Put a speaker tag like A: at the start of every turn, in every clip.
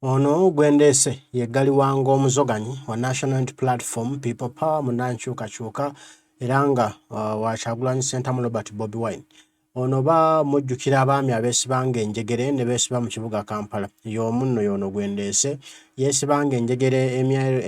A: Ono gwendese yegali wango omuzoganyi wa National Unity Platform People Power munankyukakyuka era nga wa Kyagulanyi Ssentamu Robert Bobi Wine. Ono ba mujjukira abaami abeesibanga enjegere ne beesiba mu kibuga Kampala. Y'omu nno y'ono gwendese yeesibanga enjegere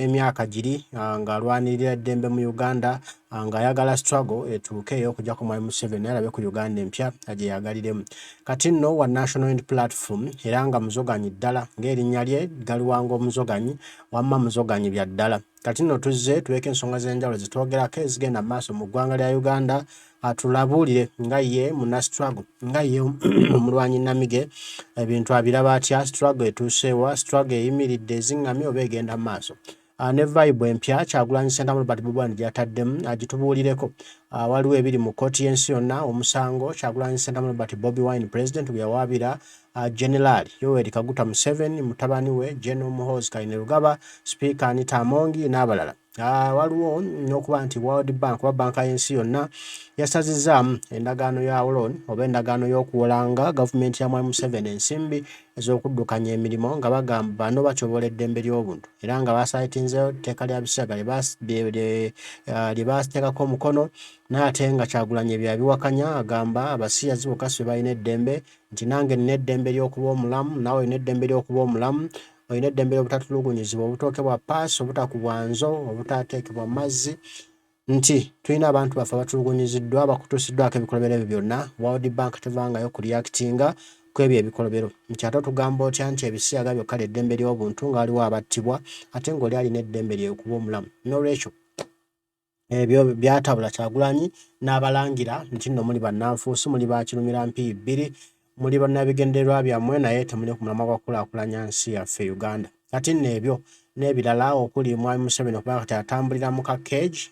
A: emyaka giri ng'alwanirira eddembe mu Uganda ng'ayagala struggle etuuke ey'okujja ku Mwami Museveni alabe ku Uganda empya agyeyagaliremu. Kati nno wa National Unity Platform era nga muzoganyi ddala ng'erinnya lye Galiwango omuzoganyi wamma muzoganyi bya ddala. Kati nno tuzze tuweke ensonga z'enjawulo zitwogerako ezigenda maaso mu ggwanga lya Uganda atulabuulire nga ye muna struggle nga ye omulwanyi Namige ebintu abiraba atya struggle etuuseewa struggle eyimiridde eziŋŋamye oba egenda maaso. Ne vibe empya Kyagulanyi Ssentamu Robert Bobi Wine gy'ataddemu agitubuulireko. Waliwo ebiri mu kkooti y'ensi yonna omusango Kyagulanyi Ssentamu Robert Bobi Wine President gwe yawaabira General Yoweri Kaguta Museveni mutabani we General Muhoozi Kainerugaba Speaker Anita Amongi n'abalala. Waliwo n'okuba nti World Bank oba banka y'ensi yonna yasazizaamu endagaano ya loan oba endagaano y'okuwolanga gavumenti ya Mwami Museveni ensimbi ez'okuddukanya emirimu nga bagamba bano batyoboola eddembe ly'obuntu era nga basaitinzeewo etteeka lya Bisaga lye baateekako omukono n'ate nga Kyagulanyi ebyo abiwakanya agamba abasiyazi bokka si balina eddembe nti nange nina eddembe ly'okuba omulamu naawe olina eddembe ly'okuba omulamu olina eddembe ly'obutatulugunyizibwa obutookebwa paasi obutakubwa nzo obutateekebwa mazzi nti tulina abantu baffe abatulugunyiziddwa bakutuusiddwako ebikolobero ebyo byonna World Bank tevangayo ku reactinga ku ebyo ebikolobero nti ate tugamba otya nti ebisiyaga byokka ly'eddembe ly'obuntu nga waliwo abattibwa ate ng'oli alina eddembe ly'okuba omulamu n'olwekyo ebyo byatabula Kyagulanyi n'abalangira nti nno muli bannanfuusi muli bakirumira mpi bbiri muli bannabigendererwa byammwe naye temuli ku mulamwa gwakulaakulanya nsi yaffe Uganda. Kati nno ebyo n'ebirala okuli Mwami Museveni okuba kati atambulira mu kakeegi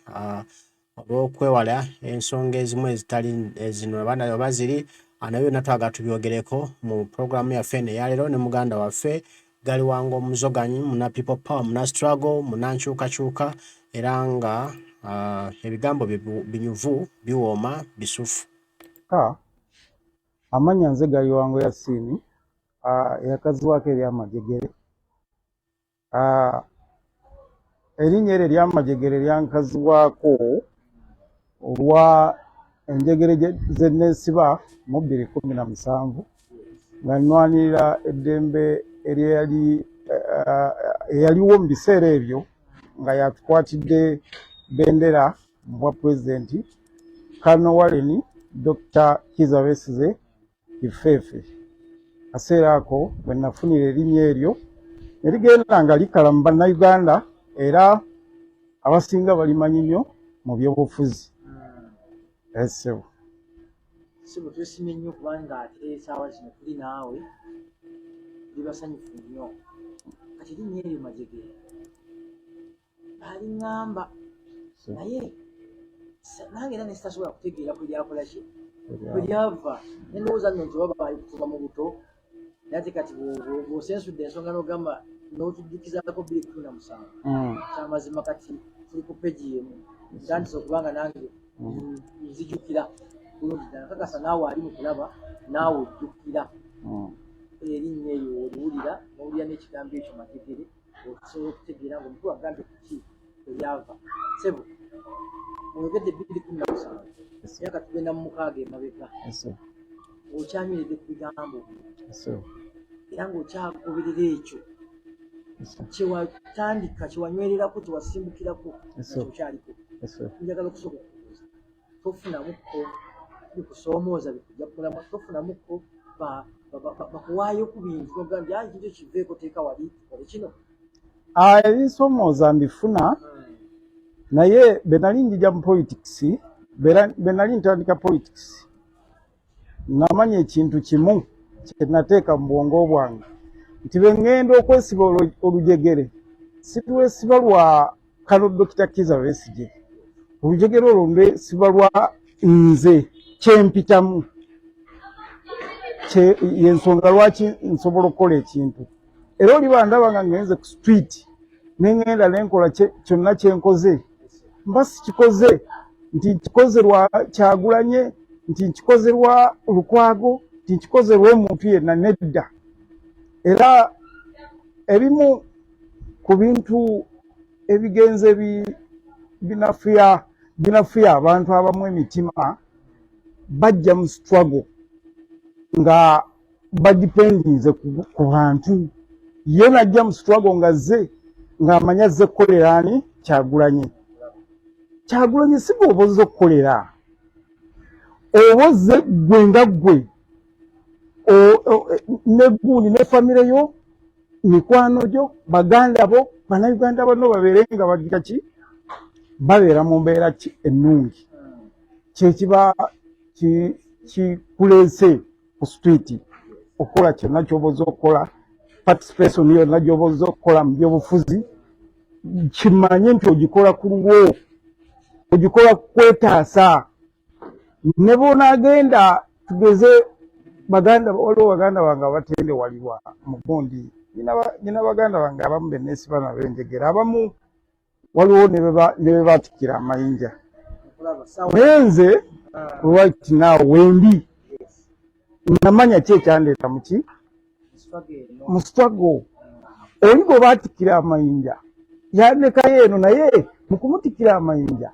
A: olw'okwewala ensonga ezimu ezitali zino oba ziri nabyo byonna twagala tubyogereko mu puroguramu yaffe eno eyaleero ne muganda waffe Galiwango omuzoganyi muna People Power muna struggle muna nkyukakyuka era nga ebigambo binyuvu biwooma bisufu.
B: Amanya nze Galiwango Yasini eyakazibwako eryamajegere. Erinnya eryo eryamajegere lyankazibwako olwa enjegere ze neesiba mu 2017 nga nnwanirira eddembe eyaliwo mu biseera ebyo nga yatukwatidde bendera mu bwa pulezidenti Kano Warren Dr. Kizza Besigye Ifeefe. Kaseera ako bwe nafunira erinnya eryo ne ligenda nga likala mu bannayuganda era abasinga balimanyi nnyo mu byobufuzi. Esebo.
C: Sibu tusimye nnyo kubanga ate essaawa zino tuli naawe libasanyufu nnyo. Kati erinnya eryo Majegere aliŋŋamba naye nange era nesitasobola kutegeera kwe lyakola ki kwe lyava nendowooza nno nti waba kuva mu buto naye ate kati bw'osensudde ensonga n'ogamba n'otujjukizaako 2017 kyamazima kati tuli ku peegi yemu ntandise okubanga nange nzijjukira bulungi ddala kakasa naawe ali mu kulaba naawe ojjukira erinnya eryo oliwulira n'owulira n'ekigambo ekyo Majegere osobola okutegeera ng'omutwe wagambye kuki lyava. Sebo oyogedde 2017 myaka tugenda mu 6 emabega okyanyweredde ku bigambo era ng'okyagoberera ekyo kyewatandika kyewanywererako tewasimbukirako okyaliko njagala okusooka okubuuza tofunamukko bikusoomooza bikujja kulamu tofunamukko bakuwaayo ku bintu ogambye kintu kiveeko teeka wali ole kino
B: ebisoomooza mbifuna naye benali njija mu politics benali ntandika politics namanya ekintu kimu kyenateeka mu bwongo bwange nti bengenda okwesiba olujegere situwesiba lwa Kano Dr. Kizza Besigye olujegere olwo ndesiba lwa nze kyempitamu yensonga lwaki nsobola okukola ekintu era oliba ndaba nga ngenze ku street nengenda nenkola kyonna kyenkoze mba sikikoze nti nkikoze lwa Kyagulanyi nti nkikoze lwa Lukwago nti nkikoze lw'omuntu yenna nedda era ebimu ku bintu ebigenze binafuya abantu abamu emitima bajja mu struggle nga badipendinze ku bantu. Ye najja mu struggle ng'amanya azze kukolera ani Kyagulanyi. Kyagulanyi si bw'oba ozze okukolera, oba ozze gwe nga ggwe ne gundi ne famire yo, mikwano gyo, baganda bo, bannayuganda bano babeere nga bagira ki, babeera mu mbeera ki ennungi. Kyekiba kikuleese ku street okukola kyonna ky'oba ozze okukola, participation yonna gy'oba ozze okukola mu byobufuzi, kimanye nti ogikola ku lulwo, ogikola kwetaasa. Ne bw'onaagenda tugeze waliwo baganda bange abatendewalibwa mu gundi, nyina baganda bange abamu benneesiba nabo enjegera, abamu waliwo ne be baatikira amayinja. Naye nze right now wendi namanya ki ekyandeeta muki mu struggle. Oli gwe baatikira amayinja yandekayo eno, naye mu kumutikira amayinja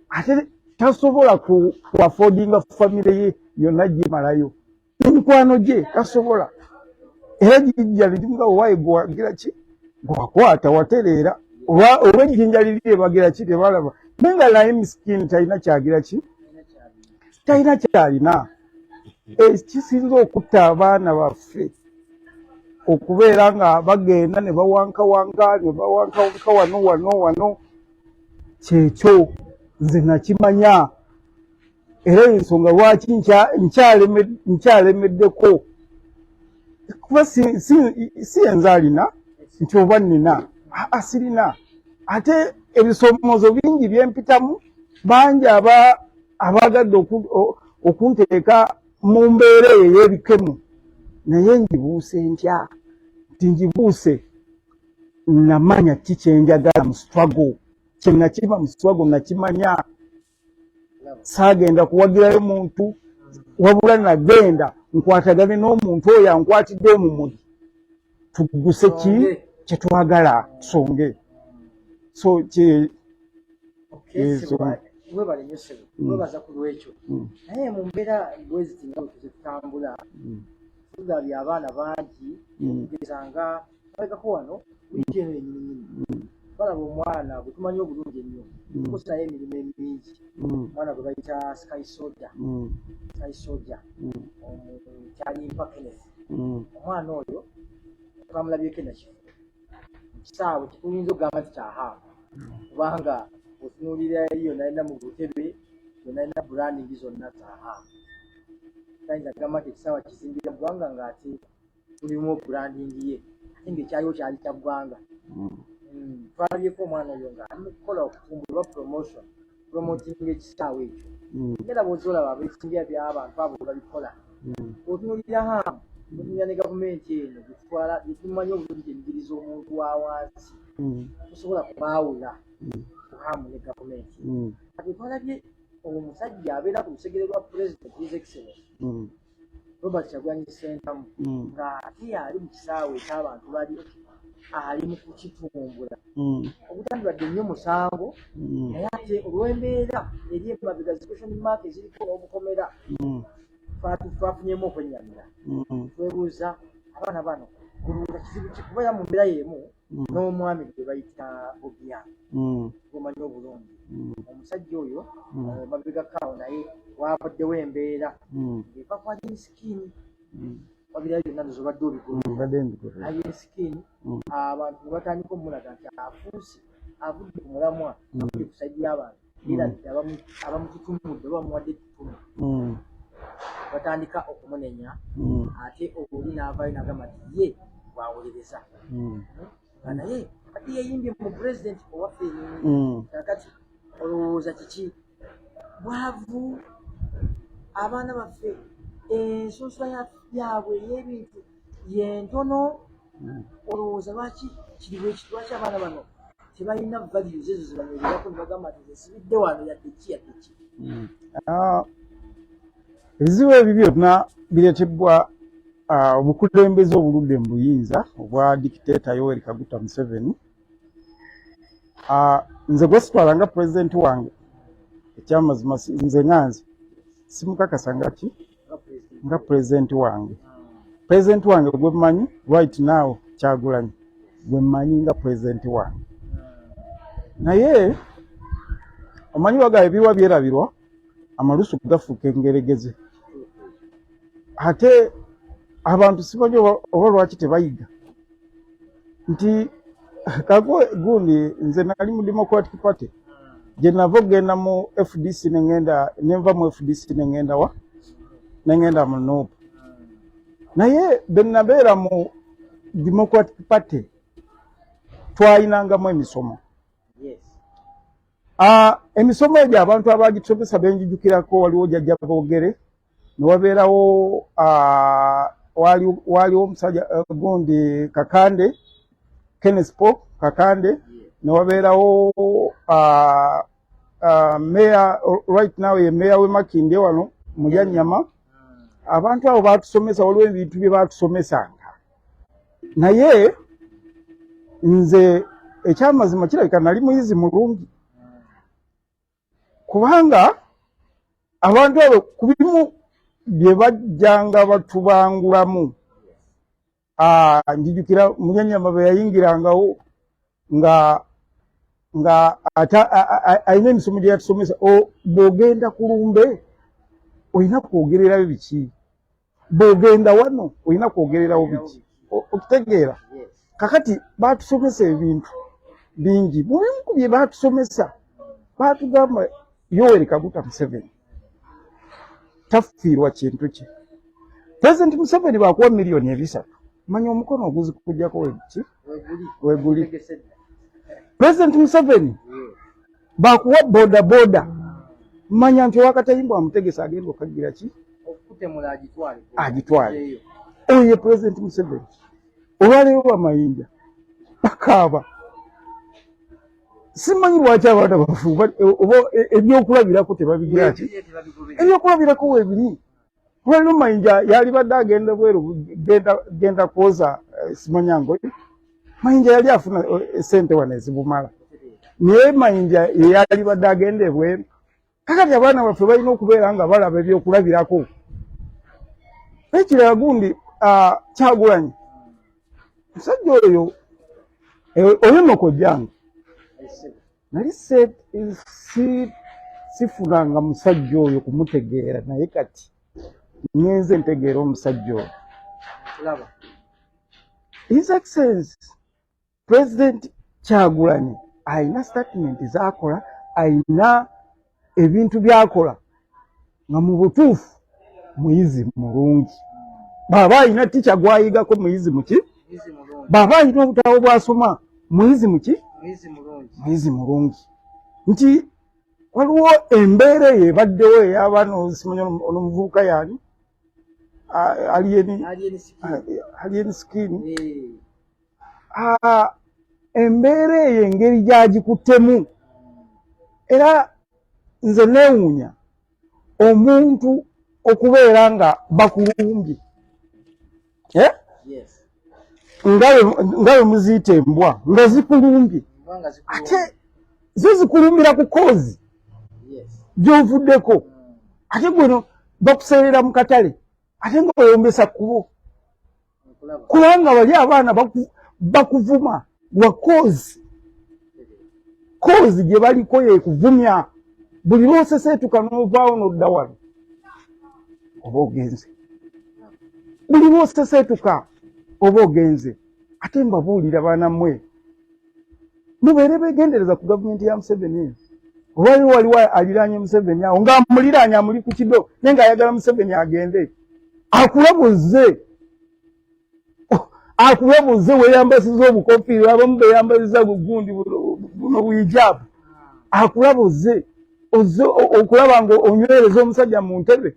B: ate tasobola ku affordinga famire ye yonna gimalayo, emikwano gye tasobola. Era jjinja lirimu owaye gwe wagira ki, gwe wakwata watereera, oba ejjinja liri ebagira ki tebalaba, naye nga naye misikini talina kyagira ki, talina kyalina. Kisinza okutta abaana baffe okubeera nga bagenda ne bawankawanka wano. Kyekyo nze nakimanya, era ensonga lwaki nkyalemeddeko, kuba si yenze alina nti oba nnina, asirina. Ate ebisomozo bingi byempitamu, bangi abagadde okunteeka mu mbeera eyo ey'ebikemu, naye ngibuuse ntya nti ngibuuse namanya ki kyenjagala mu struggle. Kye nakima mu struggle nakimanya. Saagenda kuwagirayo muntu, wabula nagenda nkwatagane n'omuntu oyo ankwatidde omumuli, tugguse ki kye twagala tusonge. So
C: webale nnyo ssebo, webaza ku lwekyo. Naye mu mbeera bweziti nga bwe tuzitambula, tugabye abaana bangi gezanga balekako wano wiiki eno yennyininyini. Balaba omwana gwe tumanyi obulungi ennyo, tukosa naye emirimu emingi, omwana gwe bayita Sky Soldier, Kyalimpa Kenneth. Omwana oyo twamulabyeko enakifo mu kisaawe kituyinza okugamba nti kyahaamu, kubanga otunuulira yonna alina mu butebe, yonna alina branding zonna zahaamu. Tayinza kugamba nti ekisaawe kizimbira ggwanga ng'ate tulimu branding ye, ate ng'ekyaliwo kyali kya ggwanga. Twalabyeko omwana oyo ng'ali mu kukola okutumbula promoting ekisaawe ekyo. Ngera bw'ozolaba abeesimbya by'abantu abo babikola, otunuulira haamu, otunuulira ne gavumenti eno gyetumanyi obulungi enjiri z'omuntu wa wansi, tosobola kubaawula haamu ne gavumenti. Kati twalabye omusajja abeera ku lusegere lwa President His Excellency Robert Kyagulanyi Ssentamu ng'ate yali mu kisaawe eky'abantu bali ali mu kukitumbula. Obutandibadde nnyo musango, naye ate olw'embeera eri emabega question mark eziriko n'obukomera twafunyemu okwennyamira. Twebuuza abaana bano kulunga kizibu ki kubeera mu mbeera y'emu n'omwami gwe bayita Bobia gomanyi obulungi. Omusajja oyo mabega kaawo naye waabaddewo embeera ng'eva kwali misikini, wabirayo byonna nzobadde obigulu ali misikini. Abantu ne batandika omulaga nti afuuse avudde ku mulamwa, avudde ku saidi y'abantu, era abamututumudde bamuwadde ettutumu, batandika okumunenya. Ate oli n'avaayo n'agamba nti ye bwawolereza nga naye kati yeeyimbye mu pulezidenti owaffe kakati. Olowooza kiki bwavu abaana baffe ensonsula yaabwe ey'ebintu yentono? Olowooza lwaki kiri bwe kiti? Lwaki abaana bano tebalina values ezo zebanywererako ne bagamba nti nsibidde wano yadde ki?
B: Ebizibu ebyo byonna bireetebwa obukulembeze obuludde mu buyinza obwa dictator Yoweri Kaguta Museveni nze gwe sitwala nga president wange ekyamazima nze nganze simukakasa nga president wange gwe mmanyi right now Kyagulanyi gwe mmanyi nga president wange naye omanyi wagaye ebiwa byerabirwa amalusu gafuuka engeregeze ate abantu simanyi oba lwaki tebayiga nti kago gundi nze nali mu Democratic Party gye nava okugenda mu FDC nenva mu FDC nengenda mu NUP naye benabeera mu Democratic Party twayinangamu emisomo emisomo egyo abantu abagitusomesa benjijukirako waliwo jjajja boogere newabeerawo waliwo omusajja gundi Kakande Kenneth Paul Kakande newabeerawo mayor right now ye mayor we Makinde wano Mujanyama abantu abo batusomesa waliwo ebintu bye batusomesanga naye nze ekyamazima kirabika nali muyizi mulungi kubanga abantu abo kubimu bye bajjanga batubangulamu njijukira Munyanyama bwe yayingirangawo nga ayina emisomo gye yatusomesa bw'ogenda ku lumbe olina kwogererayo biki bw'ogenda wano olina kwogererawo biki okitegeera kakati batusomesa ebintu bingi mubimu ku bye batusomesa batugamba Yoweri Kaguta Museveni tafiirwa kintu kye President Museveni bakuwa miliyoni 3 manya omukono oguzi kujjako weguli President Museveni bakuwa boda manya nti wakatayimbwa amutegesa agenda okagira ki
C: okutemula
B: agitwale oye President Museveni olwaleero lwamayinja bakaaba simanyi lwaki abaana bafuuba oba ebyokulabirako tebabigira ki ebyokulabirako weebiri olwaleero mayinja yali badde agenda bweru genda kwoza Simwangu mayinja yali afuna sente wano ezibumala naye mayinja yali badde agenda ebweru kakati abaana baffe balina okubeera nga balaba ebyokulabirako ekirala gundi Kyagulanyi musajja oyo nokojjange nali sifunanga musajja oyo kumutegeera naye kati ngenze ntegeera omusajja oyo His Excellency President Kyagulanyi ayina statement z'akola ayina ebintu byakola nga mu butuufu muyizi mulungi baba ayina tica gwayigako muyizi muki baba ayina obutabo bwasoma muyizi muki muyizi mulungi nti waliwo embeera eyo ebaddewo ey'abaana osimanyi onomuvubuka yaani alien skin embeera eyo engeri gyagikuttemu era nze neewuunya omuntu okubeera nga bakulumbye nga bwe muziyita embwa nga zikulumbye ate zo zikulumbira ku koozi gy'ovuddeko ate gweno bakuseerera mu katale ate nga oyombesa kkubo kubanga bali abaana bakuvuma lwa koozi gye baliko yekuvumya buli lwoseseetuka n'ovaawo n'odda wano oba ogenze buli lwoseseetuka oba ogenze ate mbabuulira baana mmwe mubeere beegendereza ku gavumenti ya Museveni waliwo aliraanye Museveni awo ng'amuliraanye amuli ku kido naye ng'ayagala Museveni agende akulabuze weeyambasiza obukofiira abamu beeyambasiza bugundi buno buyijaabu akulabuze okulaba nga onywereza omusajja mu ntebe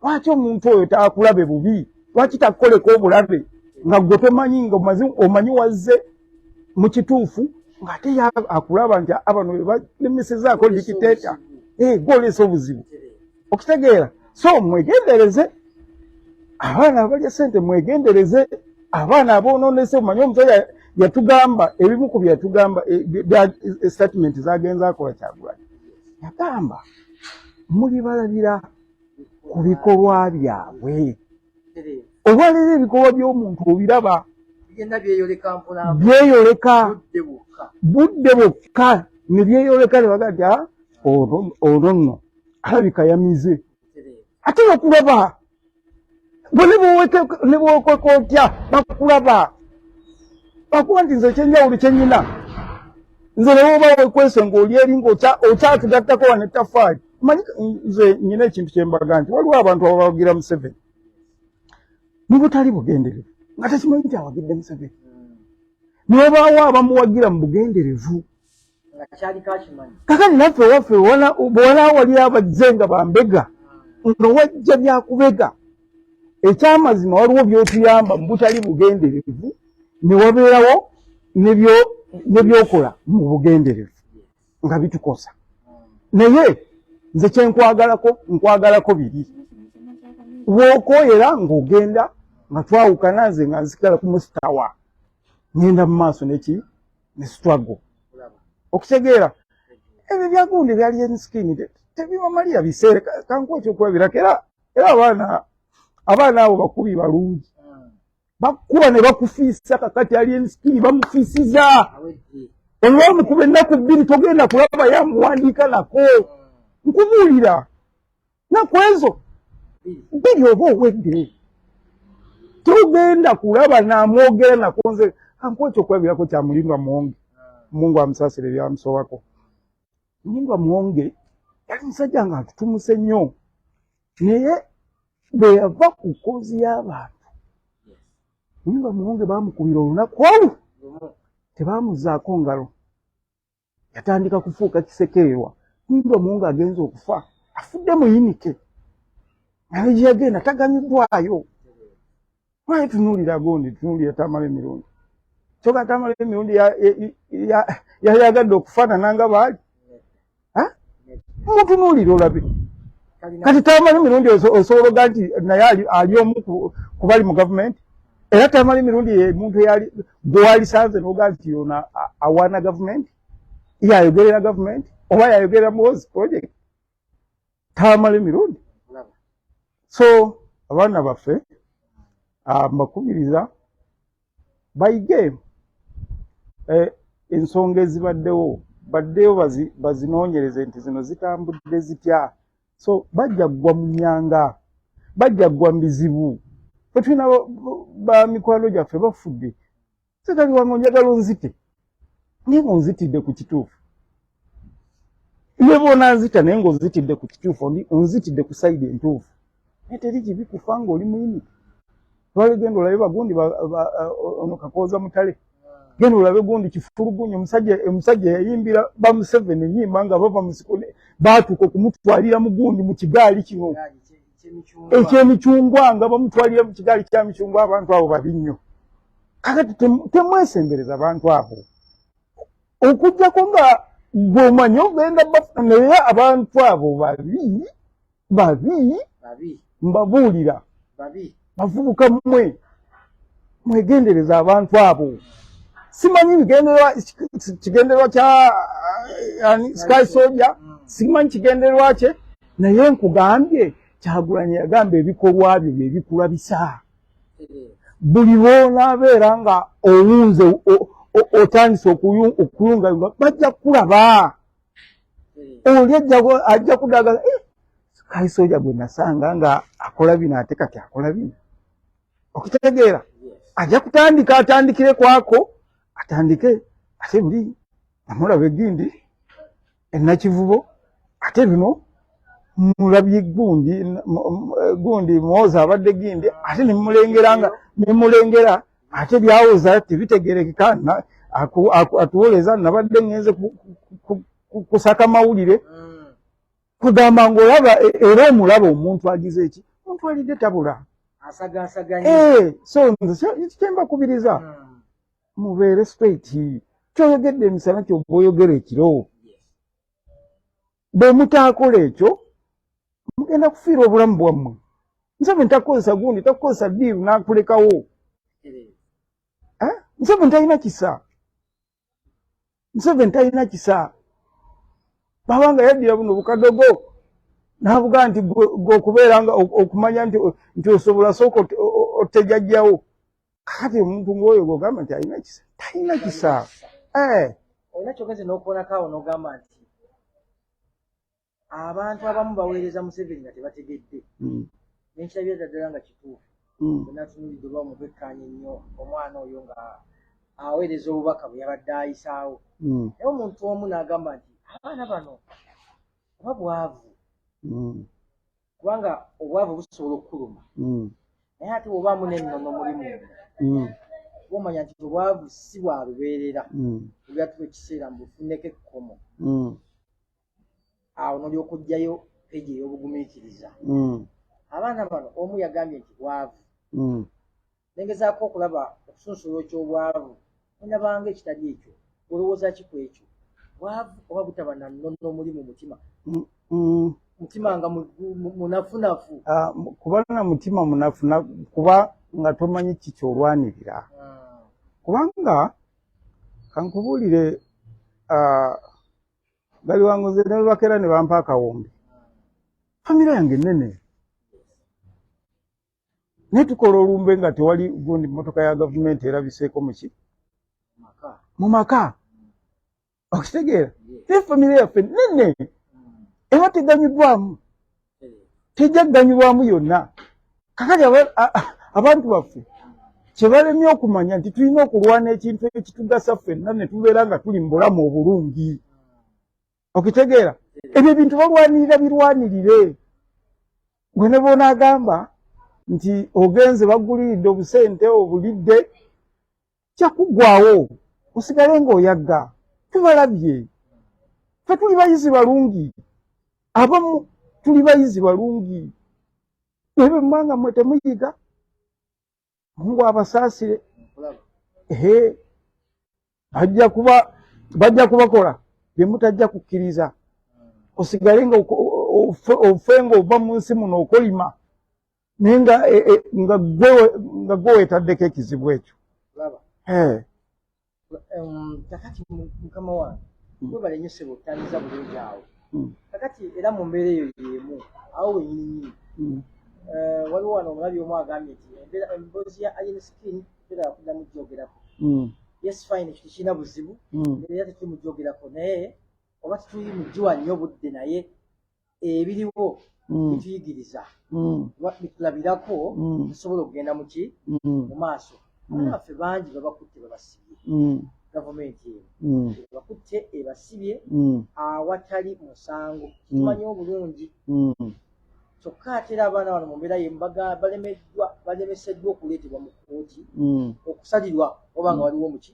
B: lwaki omuntu oyo taakulabe bubi lwaki takukoleko obulabe nga gwe tomanyi nga omanyi wazze mu kituufu ng'ate akulaba nti abano balemesizaako dikiteeta gw'oleesa obuzibu okitegeera so mwegendereze abaana abalya ssente mwegendereze abaana aboononese mumanye omusajja yatugamba ebimu ku byatugamba statement zagenza akola Kyagulanyi yagamba muli balabira ku bikolwa byabwe olwaleero ebikolwa by'omuntu obiraba byeyoleka budde bwokka ne byeyoleka ne baga nti ono nno alabika yamize ate bakulaba bwe ne bwokweka otya bakulaba bakuba nti nze kyenjawulo kyenyina nze newoba wekwese ng'oli eri ng'okyatugattako wane ttafaali manyi nze nyina ekintu kyembaga nti waliwo abantu abawagira Museveni nibutali bugenderevu nga tekimanyi nti awagidde Museveni niwebaawo abamuwagira mu bugenderevu kakati naffe waffe bwewalaawo wali abazze nga bambega ng'owajja byakubega ekyamazima waliwo by'otuyamba mu butali bugenderevu ne wabeerawo nebyokola mu bugenderevu nga bitukosa naye nze nkwagalako biri wookoyera ng'ogenda nga twawukana nze nga nzikala ku musitawa ngenda mu maaso ne struggle okitegeera ebyo byagundi byali ensikini tebibamalira biseera kankuwa ekyokulabirako era abaana abo bakubi balungi bakuba ne bakufiisa kakati ali ensikini bamufiisiza olwamukuba ennaku bbiri togenda kulaba yamuwandiika nako nkubuulira naku ezo bbiri oba owedde togenda kulaba namwogera nako nze kankuwa ekyokulabirako kya Mulindwa Muwonge Mungu amusaasire byamusowako Mulindwa Muwonge yali musajja nga atutumuse nnyo naye bwe yava ku koozi y'abantu Mulindwa Muwonge baamukubira olunaku olwo tebaamuzaako ngalo yatandika kufuuka kisekererwa Mulindwa Muwonge agenza okufa afudde muyinike naye gye yagenda taganyuddwayo lwaki tunuulira gondi tunuulira tamala emirundi kyoka tamala emirundi yayagadde okufaanana nga baali mutunuulira olabe kati tamala emirundi osobola oga nti naye ali omu ku bali mu gavumenti era tamala emirundi omuntu gwewalisanze noga nti yona awaana gavumenti yayogerera gavumenti oba yayogerera Muhoozi project tamala emirundi so abaana baffe mbakubiriza bayige ensonga ezibaddewo bazinoonyereze nti zino zitambudde zitya so bajja ggwa mu nnyanga bajja ggwa mu bizibu ffe tulina bamikwano gyaffe bafudde setali wange onjagala onzite naye ng'onzitidde ku kituufu ne boona nzita naye ng'onzitidde ku kituufu onzitidde ku sayidi entuufu naye teri kibi kufa ng'oli muyinike lwali genda olabe bagundi ono Kakooza Mutale genda olabe gundi Kifulugunyu omusajja yayimbira ba Museveni ennyimba nga bava mu sikole baatuka okumutwalira mu gundi mu kigaali kino ekyemicungwa nga bamutwalira mu kigaali kya micungwa abantu abo babi nnyo kakati temwesembereza abantu abo okujjako nga gwomanyi ogenda naye abantu abo babi mbabuulira bavubuka mmwe mwegendereza abantu abo simanyi kigenderwa kya Sky Soldier simanyi kigenderwa kye naye nkugambye Kyagulanyi yagamba ebikolwa byo bye bikulabisa buli lw'onaabeera nga owunze otandise okuyungayunga bajja kulaba oli ajja kudaga Sky Soldier gwe nasanga nga akola bino ate kati akola bino okitegeera ajja kutandika atandikire kwako atandike ate buli namulaba egindi ennakivubo ate bino mulabye gundi Muhoozi abadde gindi ate nemulengera ate byawoza tebitegerekeka atuwoleza nabadde ngenze kusaka mawulire kugamba ng'olaba era omulaba omuntu agize eki omuntu alidde tabula so nze kyembakubiriza mubeere straight kyoyogedde emisana kyobba oyogera ekiro bwe mutaakola ekyo mugenda kufiira obulamu bwammwe Museveni takozesa gundi takozesa deal nakulekawo. Museveni talina kisa. Museveni talina kisa. Babanga yaddira buno bukadogo navuga nti gokubeera nga okumanya nti osobola sooka otejajjawo. Kati omuntu ng'oyo gogamba nti alina kisa. Talina kisa.
C: Olina kyogeze n'okubonako n'ogamba nti abantu abamu baweereza Museveni nga tebategedde. Nenkirabye ddala nga kituufu. Natunulidde oba omubekkaanya ennyo omwana oyo nga aweereza obubaka bwe yabadde ayisaawo. Naye omuntu omu n'agamba nti abaana bano oba bwavu. Kubanga obwavu busobola okukuluma. Naye ate bw'obaamu n'ennono muli munda. Omanya nti obwavu si bwa lubeerera. Obyatuwa ekiseera mbufuneko ekkomo. Awo n'olyoka oggyayo peegi ey'obugumiikiriza. Abaana bano omu yagambye nti bwavu. Nengezaako okulaba okusunsula ky'obwavu. Ndabanga ekitali ekyo. Olowooza ki ku ekyo? Bwavu oba butaba na nnono muli mu mutima. Mutima nga munafunafu.
B: Kuba na mutima munafunafu kuba nga tomanyi kikyolwanirira. Kubanga kankubuulire Gali Buwanguzi ne bakera ne bampa akawombe. Famire yange nene. Netukola olumbe nga tewali gundi motoka ya gavumenti erabiseeko muki? Mu maka. Okitegeera? Famire yaffe nene. Ewa teganyibwamu. Tejaganyibwamu yonna. Kakati abantu baffe kyebalemye okumanya nti tulina okulwana ekintu ekitugasa ffenna ne tubeera nga tuli mu bulamu obulungi. Okitegeera? Ebyo ebintu balwanirira birwanirire. Gwe ne bonaagamba nti ogenze baguliridde obusente obulidde kyakuggwawo osigale ng'oyagga. Tubalabye. Ffe tuli bayizi balungi. Abamu tuli bayizi balungi. Ebyo mmanga mmwe temuyiga. Mungu abasaasire. Bajja kubakola bye mutajja kukkiriza. Osigale nga ofenga ova mu nsi muno okolima naye nga gwe weetaddeko ekizibu ekyo.
C: Kakati mukama wange webale nnyo ssebo otandika bulungi awo. Kakati era mu mbeera eyo y'emu awo wenyini waliwo wano omulabi omu agambye nti emboozi ya iron skin era yakuddamu gyogerako. Yes fine ekyo tekirina buzibu era tetulimugyogerako naye oba tetuli mugiwa nnyo budde naye ebiriwo bituyigiriza bitulabirako tusobola okugenda muki mu maaso. Abaana baffe bangi babakutte babasibye gavumenti eno bakutte ebasibye awatali musango tumanyi obulungi. Kyokka ate era abaana bano mu mbeera yemu balemeseddwa okuleetebwa mu kkooti okusalirwa oba nga waliwo muki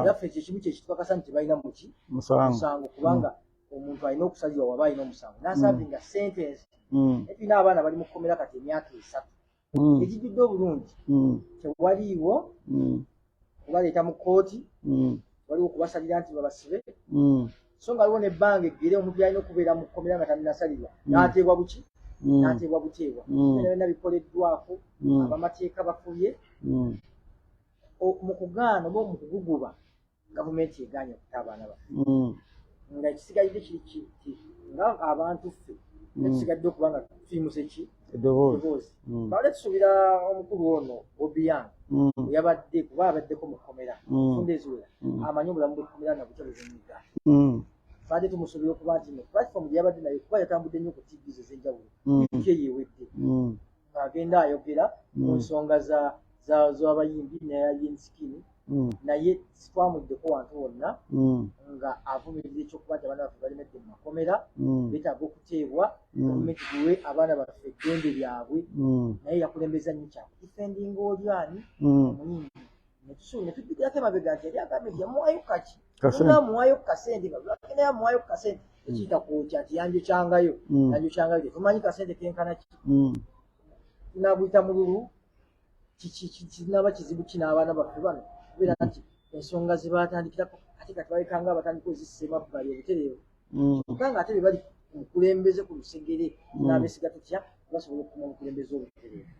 C: era ffe ekyo kimu kyekitukakasa nti balina muki musango kubanga omuntu alina okusalirwa waba alina omusango n'asavinga sentensi. Tulina abaana bali mu kkomera kati emyaka 3 ekijjudde obulungi tewaliiwo kubaleeta mu kkooti waliwo okubasalira nti babasibe so nga waliwo nebbanga eggere omuntu alina okubeera mu kkomera nga taminasalirwa n'ateebwa buki n'ateebwa buteebwa byonna bikoleddwako abamateeka bafubye mu kugaana oba mu kuguguba gavumenti egaanye okuta abaana baffe nga ekisigalidde kiri kiti nga abantu ffe netusigadde okuba nga tuyimuse ki eddoboozi. Bawale tusuubira omukulu ono Obiang yabadde kuba abaddeko mu kkomera funda eziwera amanyi obulamu bw'ekkomera nabutya bwebunnyiga. Badde tumusuubira okuba nti platform gye yabadde nayo kuba yatambudde nnyo ku TVs ez'enjawulo biki eyeewedde agenda ayogera mu nsonga z'abayimbi n'eyayinsikini naye sitwamuddeko wantu wonna nga avumirira ekyokuba nti abaana baffe balemedde mu makomera beetaaga okuteebwa gavumenti guwe abaana baffe eddembe lyabwe naye yakulembeza nnyo kyakudifendinga olyani omuyimbi netujjukirako emabega nti yali agambye nti yamuwaayo kaki amuwaayo kasente nga yamuwaayo kasente ekiyita kwokya nti yanjokyangayo tetumanyi kasente kenkana ki tunaguyita mululu kinaba kizibu kinaabaana baffe bano kubeera nti ensonga ze batandikirako ate kati balekanga abatandika ozissa emabbali obutereevu kubanga ate be bali mukulembeze ku lusegere n'abesiga tutya basobola okukuma omukulembeze obutereevu?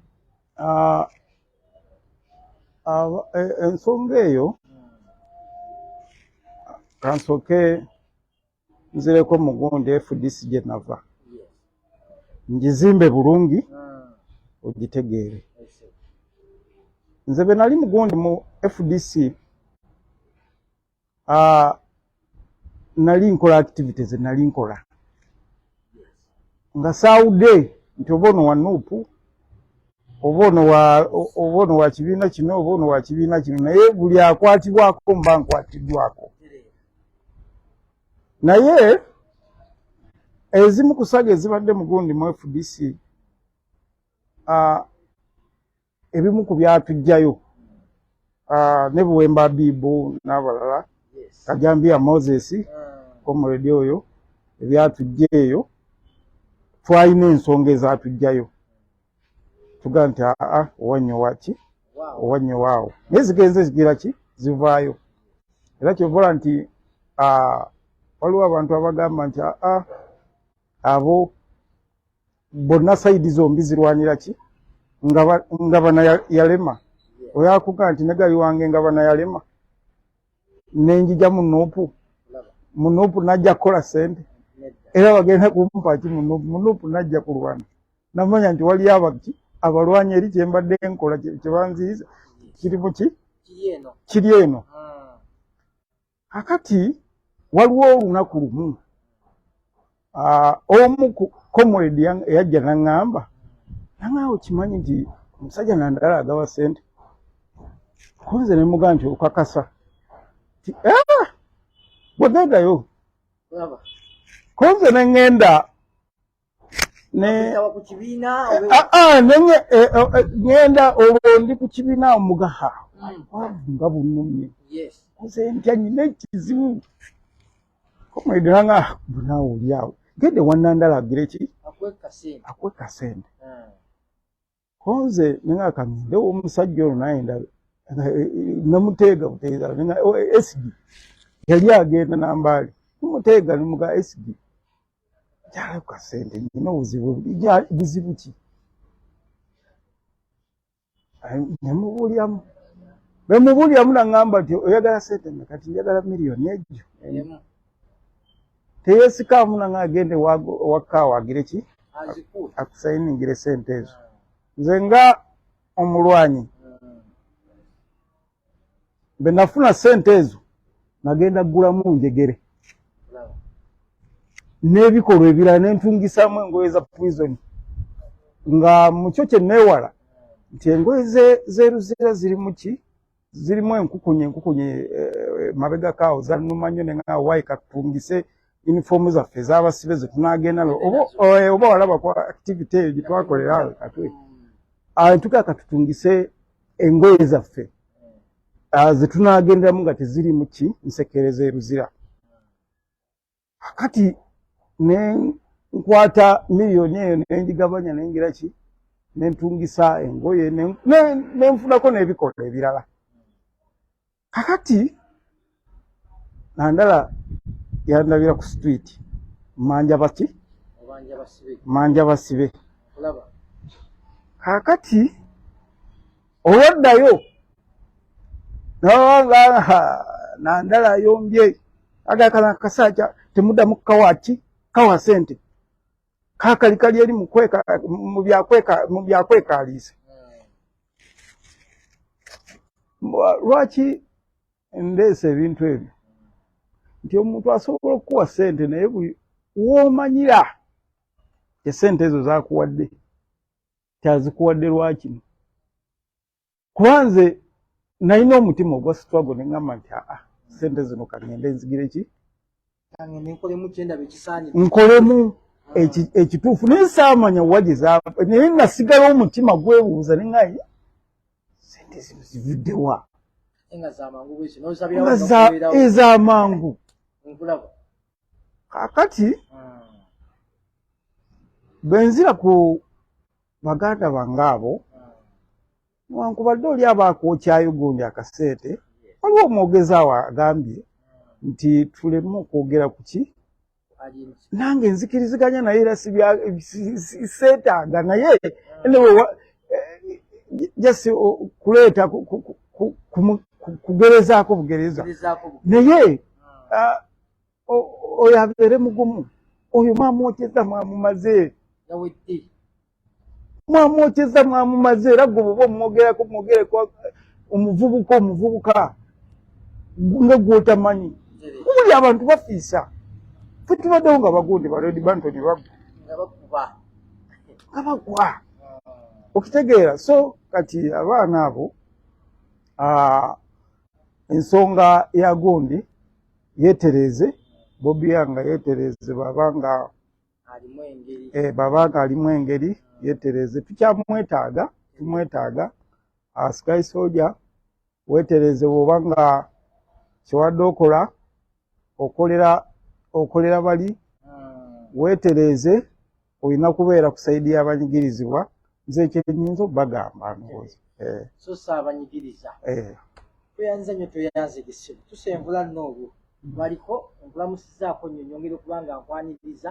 B: Ensonga eyo kansooke nzireko mugundi FDC gye nava ngizimbe bulungi ogitegeere. Nze bwe nali mugundi mu FDC nali nkola activities nali nkola nga saawudde nti oba ono wa nuupu oba ono wa kibiina kino oba ono wa kibiina kino, naye buli akwatibwako mba nkwatiddwako. Naye ezimu ku saga ezibadde mugundi mu FDC ebimu ku byatujjayo ne Buwemba Bibo n'abalala Kajambia Moses Comrade oyo ebyatujja eyo twalina ensonga ezatujjayo tugaa nti owannyowa ki owannyowa naye zigenze zigira ki zivaayo. Era kyovola nti waliwo abantu abagamba nti abo bonna sayidi zombi zirwanira ki ngabana yalema. Oyo akugaa nti negali wange ngabana yalema nenjija munuupu najja kukola sente era bagenda kumpa ki munuupu najja kulwana. Namanya nti waliyo abaki abalwanyi eri kyembadde nkola kyebanziiza kiri mu ki kiri eno. Akati waliwo olunaku lumu omu comrade yajja naŋŋamba okimanyi nti omusajja Nandala agaba sente. Konze ne mugaa nti okakasa bwegendayo konze neŋŋenda ŋŋenda olwo ndi ku kibiina omugaha nga bunnumye nze ntya nyina ekizibu. Comrade nanga bunaawe oli awo gende wa Nandala agire ki akweka sente. Konze nenga kangende omusajja ono naye ndabe namuteega buteeza SG yali agenda nambaali namuteega nemuga SG jala ku sente nyina buzibu ki nemubuulyamu bemubuulyamu naŋŋamba nti oyagala sente kati njagala miliyoni ejo teyeesikaamu nanga agende wakaawa agire ki akusayiningire sente ezo. Nze nga omulwanyi be nafuna sente ezo nagenda ggulamu njegere n'ebikolwa ebirala nentungisaamu engoye za prison nga mukyo kye neewala nti engoye zeruzira zirimu ki zirimu enkukunye mabega kaawo zanuma nnyo nenga waayi katungise uniform zaffe ez'abasibe ze tunaagenda oba walaba ku activity eyo gye twakolera awo katwe tukaa katutungise engoye zaffe ze tunaagenderamu nga teziri mu ki nsekereza eruzira. Akati ne nkwata miliyoni eyo nenjigabanya nengira ki nentungisa engoye nenfunako n'ebikolwa ebirala. Kakati Nandala yandabira ku street manja basibe. Kakati olwaddayo nawanga Nandala ayombye agakala kasajja temuddamu kawa sente kakalikali eri mu byakwekaliisa. Lwaki ndeese ebintu ebyo nti omuntu asobola okuwa sente naye buli woomanyira esente ezo zakuwadde kyazikuwadde lwakino. Kubanze nalina omutima ogwa struggle neŋŋamba nti sente zino kangende nzigire ki nkolemu ekituufu naye saamanya wagye naye nasigala omutima gwebuuza neŋŋaye sente zino zivuddewa ez'amangu. Kakati benzira ku baganda bange abo wankubadde oli abaakokyayo gundi akasente waliwo omwogezi awo agambye nti tuleme okwogera ku ki nange nzikiriziganya naye era seetaaga naye anyway, just kuleeta kugerezaako bugereza naye oyo abeere mugumu oyo mwamwokyeza mwamumaze era gwe bwoba omwogereko omuvubuka nga gwotamanyi buli abantu bafiisa ffe tubaddewo nga bagundi balodi bantoni nga bagwa okitegeera. So kati abaana abo ensonga ya gundi yeetereze Bobi yanga yeetereze babanga alimu engeri yeetereze tukyamwetaaga tumwetaaga Sky Soldier weetereze bw'oba nga kiwadde okolera bali weetereze olina kubeera ku sayidi y'abanyigirizibwa nze ekyenyinza okubagamba ngozi
C: so saabanyigiriza toyanza nnyo toyanza ekisibu tusembula n'olwo baliko nkulamusizaako nnyo nyongera okuba nga nkwaniriza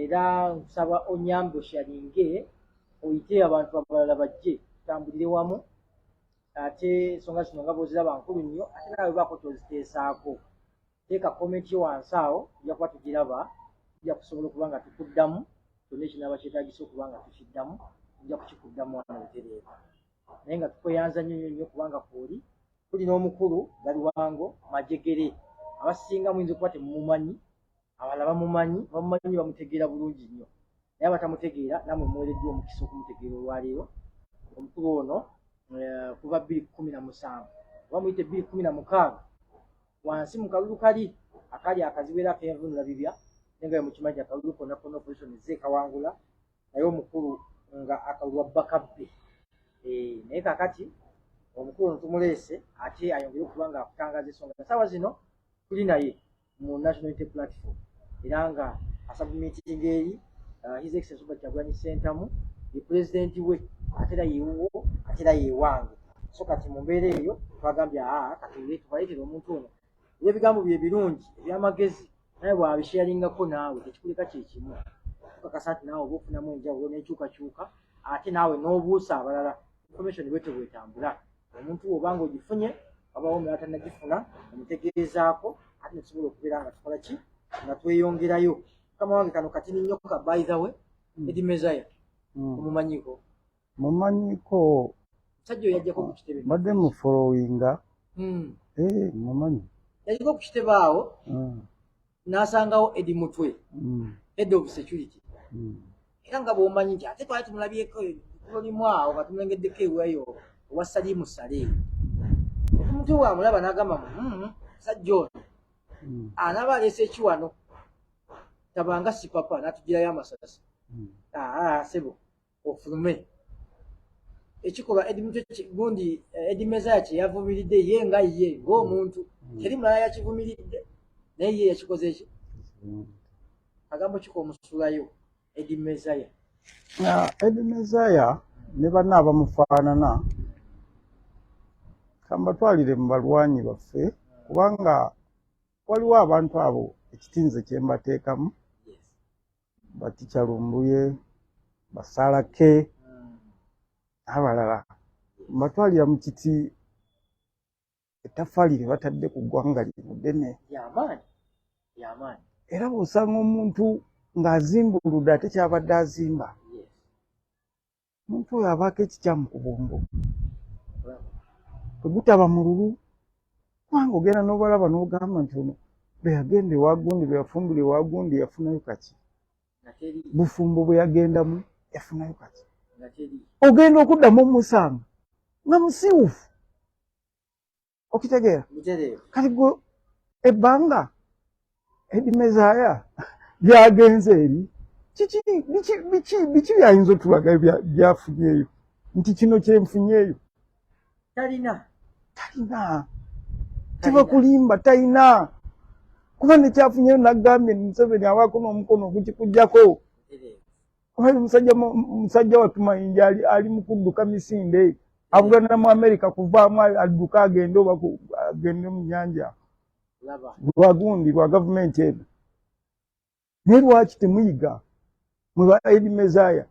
C: era nkusaba onyambe osyalinge oyite abantu abalala bajje tutambulire wamu ate ensonga zino nga bw'oziraba nkulu nnyo ate naawe baako toziteesaako teeka komenti yo wansi awo tujja kuba tugiraba tujja kusobola okuba nga tukuddamu kyonna ekinaaba kyetaagisa okuba nga tukiddamu tujja kukikuddamu wano butereevu naye nga tukweyanza nnyo kubanga kwoli tuli n'omukulu Galiwango Majegere abasinga muyinza okuba temumumanyi abalala bamumanyi bamutegeera bulungi nnyo naye abatamutegeera namwe muweereddwa omukisa okumutegeera olwaleero omukulu ono kuva 2017 oba muyite 2016 wansi mu kalulu kali akali akazibeera akenvunula bibya naye nga mukimanyi akalulu konna konna operation ezekawangula naye omukulu nga akalulu abbakabbe naye kakati omukulu ono tumuleese ate ayongere okuba nga akutangaza ensonga saawa zino tuli naye mu National Unity Platform era nga asabumitinga eri His Excellency Robert Kyagulanyi Ssentamu ye pulezidenti we ate era yeewuwo ate era yeewange so kati mu mbeera eyo twagambye kati tubaleetere omuntu ono ebigambo bye birungi ebyamagezi naye bwabishyalingako naawe tekikuleka kyekimu tukakasa nti naawe oba ofunamu enjawulo n'ekyukakyuka ate naawe n'obuusa abalala information bwete bwetambula omuntu obanga ogifunye wabawo omulala tannagifuna omutegeezaako ate netusobola okubeera nga tukola ki nga tweyongerayo kama wange kano katini nnyo ka by the way Edi Mezaya omumanyiko
B: mumanyiko
C: musajja oyo yajjako ku kitebe
B: badde mu followinga mumanyi
C: yajjako ku kitebe awo n'asangawo Edi Mutwe head of security era nga bw'omanyi nti ate twali tumulabyeko kulimu awo nga tumulengeddeko eweeyo owa Salimu Sale omuntu bw'amulaba n'agamba musajja ono anaaba aleese ekiwano tabanga si papa n'atugirayo amasasi sebo ofulume ekikola gundi Edi Mezaya kye yavumiridde ye nga ye ng'omuntu teri mulala yakivumiridde naye ye yakikoze eki agambo kiko omusulayo Edi Mezaya
B: Edi Mezaya ne banna abamufaanana kambatwalire mu balwanyi baffe kubanga waliwo abantu abo ekitinze kye mbateekamu Batikyalumbuye Basalake abalala mbatwalira mu kiti ettaffaali lye batadde ku ggwanga lino ddene
C: y'amaanyi
B: era bw'osanga omuntu ng'azimbuludde ate kyabadde azimba omuntu oyo abaako ekikyamu ku bwongo tegutaba mululu kubanga ogenda n'obalaba n'ogamba nti ono bwe yagenda ewagundi bwe yafumbira ewagundi yafunayo kaki bufumbo bwe yagendamu yafunayo kaki ogenda okuddamu omusanga nga musiiwufu okitegeera kati gwe ebbanga Edi Mezaya byagenze eri biki byayinza otulaga byafunyeeyo nti kino kyenfunyeeyo
C: talina
B: tibakulimba talina kuba nekyafunyeyo nagambye Museveni awaako n'omukono ogukikugjako kubali musajja watumayinja ali mu kudduka misinde abugana mu Amerika kuvaamu adduka agende oba agende mu nnyanja lwagundi lwa gavumenti eno naye lwaki temuyiga mwe ba Edi Mezaya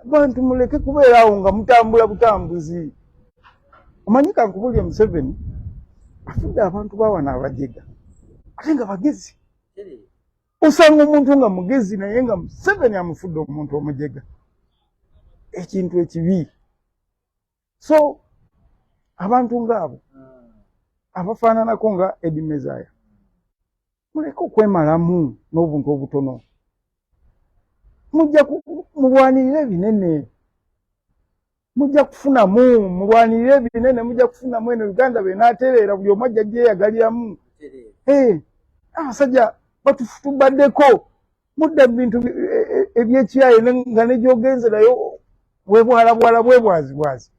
B: bantu muleke kubeerawo nga mutambula butambuzi. Omanyi kankubulye Museveni afudde abantu bawana abajega ate nga bagezi. Osanga omuntu nga mugezi naye nga Museveni amufudde omuntu omujega, ekintu ekibi. So abantu ng'abo abafaananako nga Edi Mezaya muleke okwemalamu n'obuntu obutono. Mujja mulwanirire ebinene, mujja kufunamu, mulwanirire ebinene, mujja kufunamu. Eno Uganda beenaatereera buli omu ajja gyeyagaliramu. Abasajja batubaddeko mudda mu bintu ebyekyayi nga ne gy'ogenze nayo bwebwalabwala bwebwazibwazi,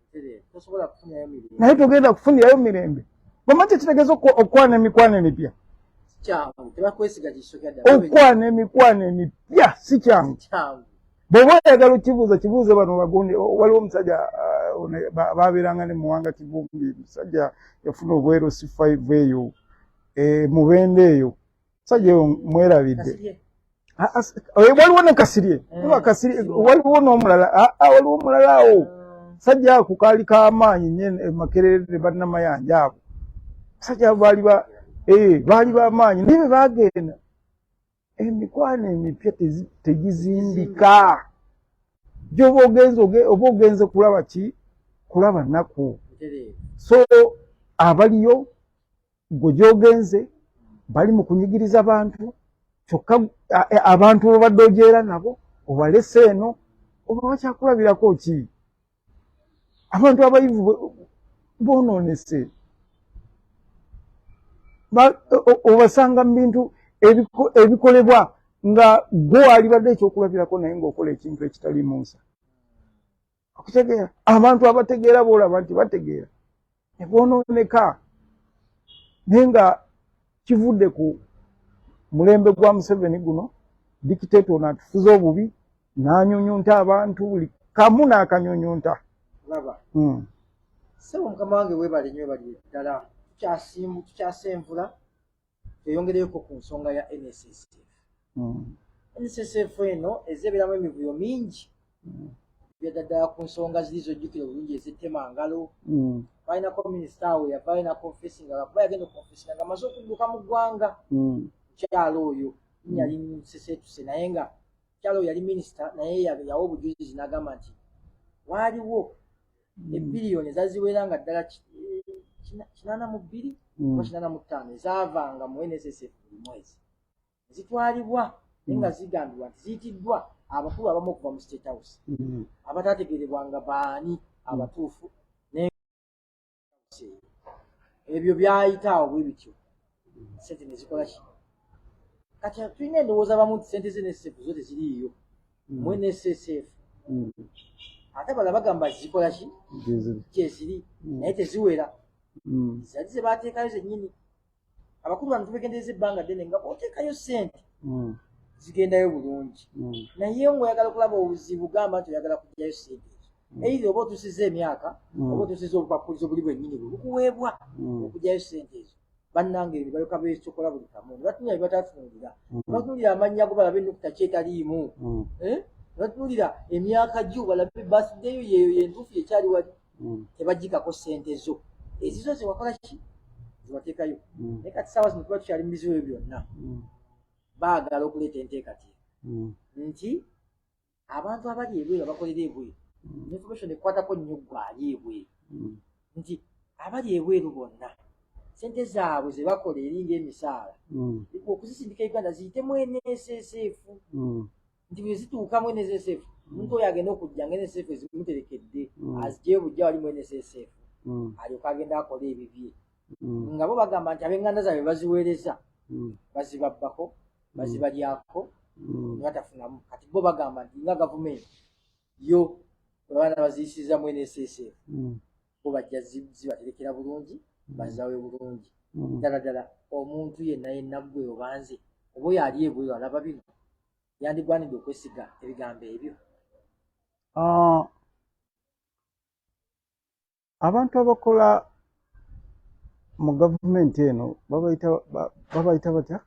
B: naye togenda kufunirayo mirembe. Bamati kitegeeza okwana emikwano emipya. Okwana emikwano emipya si kyangu. Bw'oba oyagala okibuuza kibuuze bano bagundi. Waliwo omusajja baabeeranga ne Muwanga Kivumbi, musajja yafuna obweru C5 eyo Mubende eyo, musajja eyo mwerabidde. Waliwo ne Kasirye, waliwo n'omulala, waliwo omulala awo. Musajja ako kaali k'amaanyi nnyo Makerere bannamayanja abo. Musajja baali b'amaanyi naye bwe baagenda emikwano emipya tegizimbika. Gy'oba ogenze kulaba ki? Kulaba nnaku. So abaliyo gwe gy'ogenze bali mu kunyigiriza abantu, kyokka abantu obadde ojeera nabo obalese eno oba bakyakulabirako ki? Abantu abayivu boonoonese. Obasanga mu bintu ebikolebwa nga gwe alibadde ekyokulabirako naye ng'okola ekintu ekitali mu nsa. Okutegeera abantu abategeera boolaba nti bategeera ne boonooneka, naye nga kivudde ku mulembe gwa Museveni guno. Dikiteeto ono atufuza obubi, n'anyunyunta abantu buli kamu n'akanyunyunta.
C: Ssebo mukama wange weebale nnyo bali ddala tukyasenvula tweyongereyoko ku nsonga ya NSSF. NSSF eno ezeeberamu emivuyo mingi byaddala ku nsonga ziri zojjukira obulungi ez'ettemangalo. Balinako minisita awo yava alina konfesinga lwakuba yagenda okonfesinga nga amaze okugguka mu ggwanga. Mukyalo oyo yali musesetuse naye nga mukyalo oyo yali minisita naye yawa obujulizi n'agamba nti waaliwo ebbiliyoni ezaziwera nga ddala 82 oba 85 ezaavanga mu NSSF buli mwezi zitwalibwa naye nga zigambibwa nti ziyitiddwa abakulu abamu okuva mu State House abataategeerebwanga baani abatuufu. Ebyo byayitaawo bwe bityo sente ne zikola ki? Kati tulina endowooza bamu nti sente z'NSSF zo teziriiyo mu NSSF. Ate bala bagamba zikola ki? Kyeziri naye teziwera. Zali ze baateekayo zennyini. Abakulu bano tubegendereza ebbanga ddene nga bw'oteekayo ssente zigendayo bulungi. Naye ng'oyagala okulaba obuzibu gamba nti oyagala kugyayo ssente ezo. Eiri oba otuusizza emyaka oba otuusizza obupakulizo buli bwennyini bwe bukuweebwa okugyayo ssente ezo. Bannange balyoka beekyokola buli kamu ne batunuulira bye batatunuulira. Ne batunuulira amannya go balabe ennukuta kyetaliimu. Ne batunuulira emyaka gyo balabe birthday yo yeeyo yentuufu yekyali wali. Tebagikako ssente zo. Ezizo ze wakola ki? Ziwateekayo. Naye kati ssaawa zino tuba tukyali mu bizibu ebyo byonna. Baagala okuleeta enteekateeka nti abantu abali ebweru abakolera ebweru information ekwatako nnyo gwali ebweru nti abali ebweru bonna sente zaabwe ze bakola eringa emisaala okuzisindika Uganda ziyite mu NSSF nti bwe zituuka mu NSSF omuntu oyo agenda okujja nga NSSF zimuterekedde azigyeyo bujja wali mu NSSF alyoka agenda akola ebibye nga bo bagamba nti ab'enganda zaabwe baziweereza bazibabbako bazibalyako ne batafunamu. Kati bo bagamba nti nga gavumenti yo abaana baziyisiriza mu NSSF bo bajja zibaterekera bulungi bazawe bulungi. Ddala ddala omuntu yenna gwe obanze oba oyo ali ebweru alaba bino yandigwanidde okwesiga ebigambo ebyo.
B: Abantu abakola mu gavumenti eno babayita batya?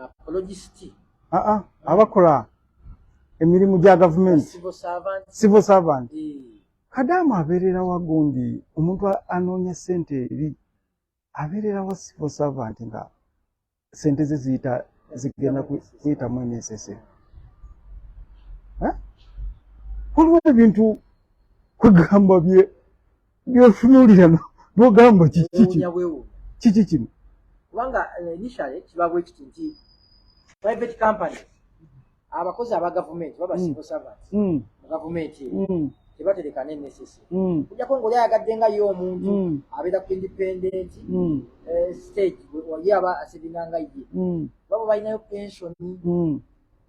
C: apologist
B: abakola emirimu gya government civil servant Kadama abeerera wa gundi omuntu anoonya ssente eri abeerera wa civil servant nga ssente ze zigenda kuyita mu NSSF. Waliwo ebintu kwegamba byefunulira n'ogamba kiki kino
C: kubanga initially kibabwe kiti nti private companies abakozi aba government baba civil servants mu government tebatereka ne NSSF kujja ko ngoli ayagadde nga yo omuntu abeera ku independent stage yaba asibinanga ye babo balinayo pension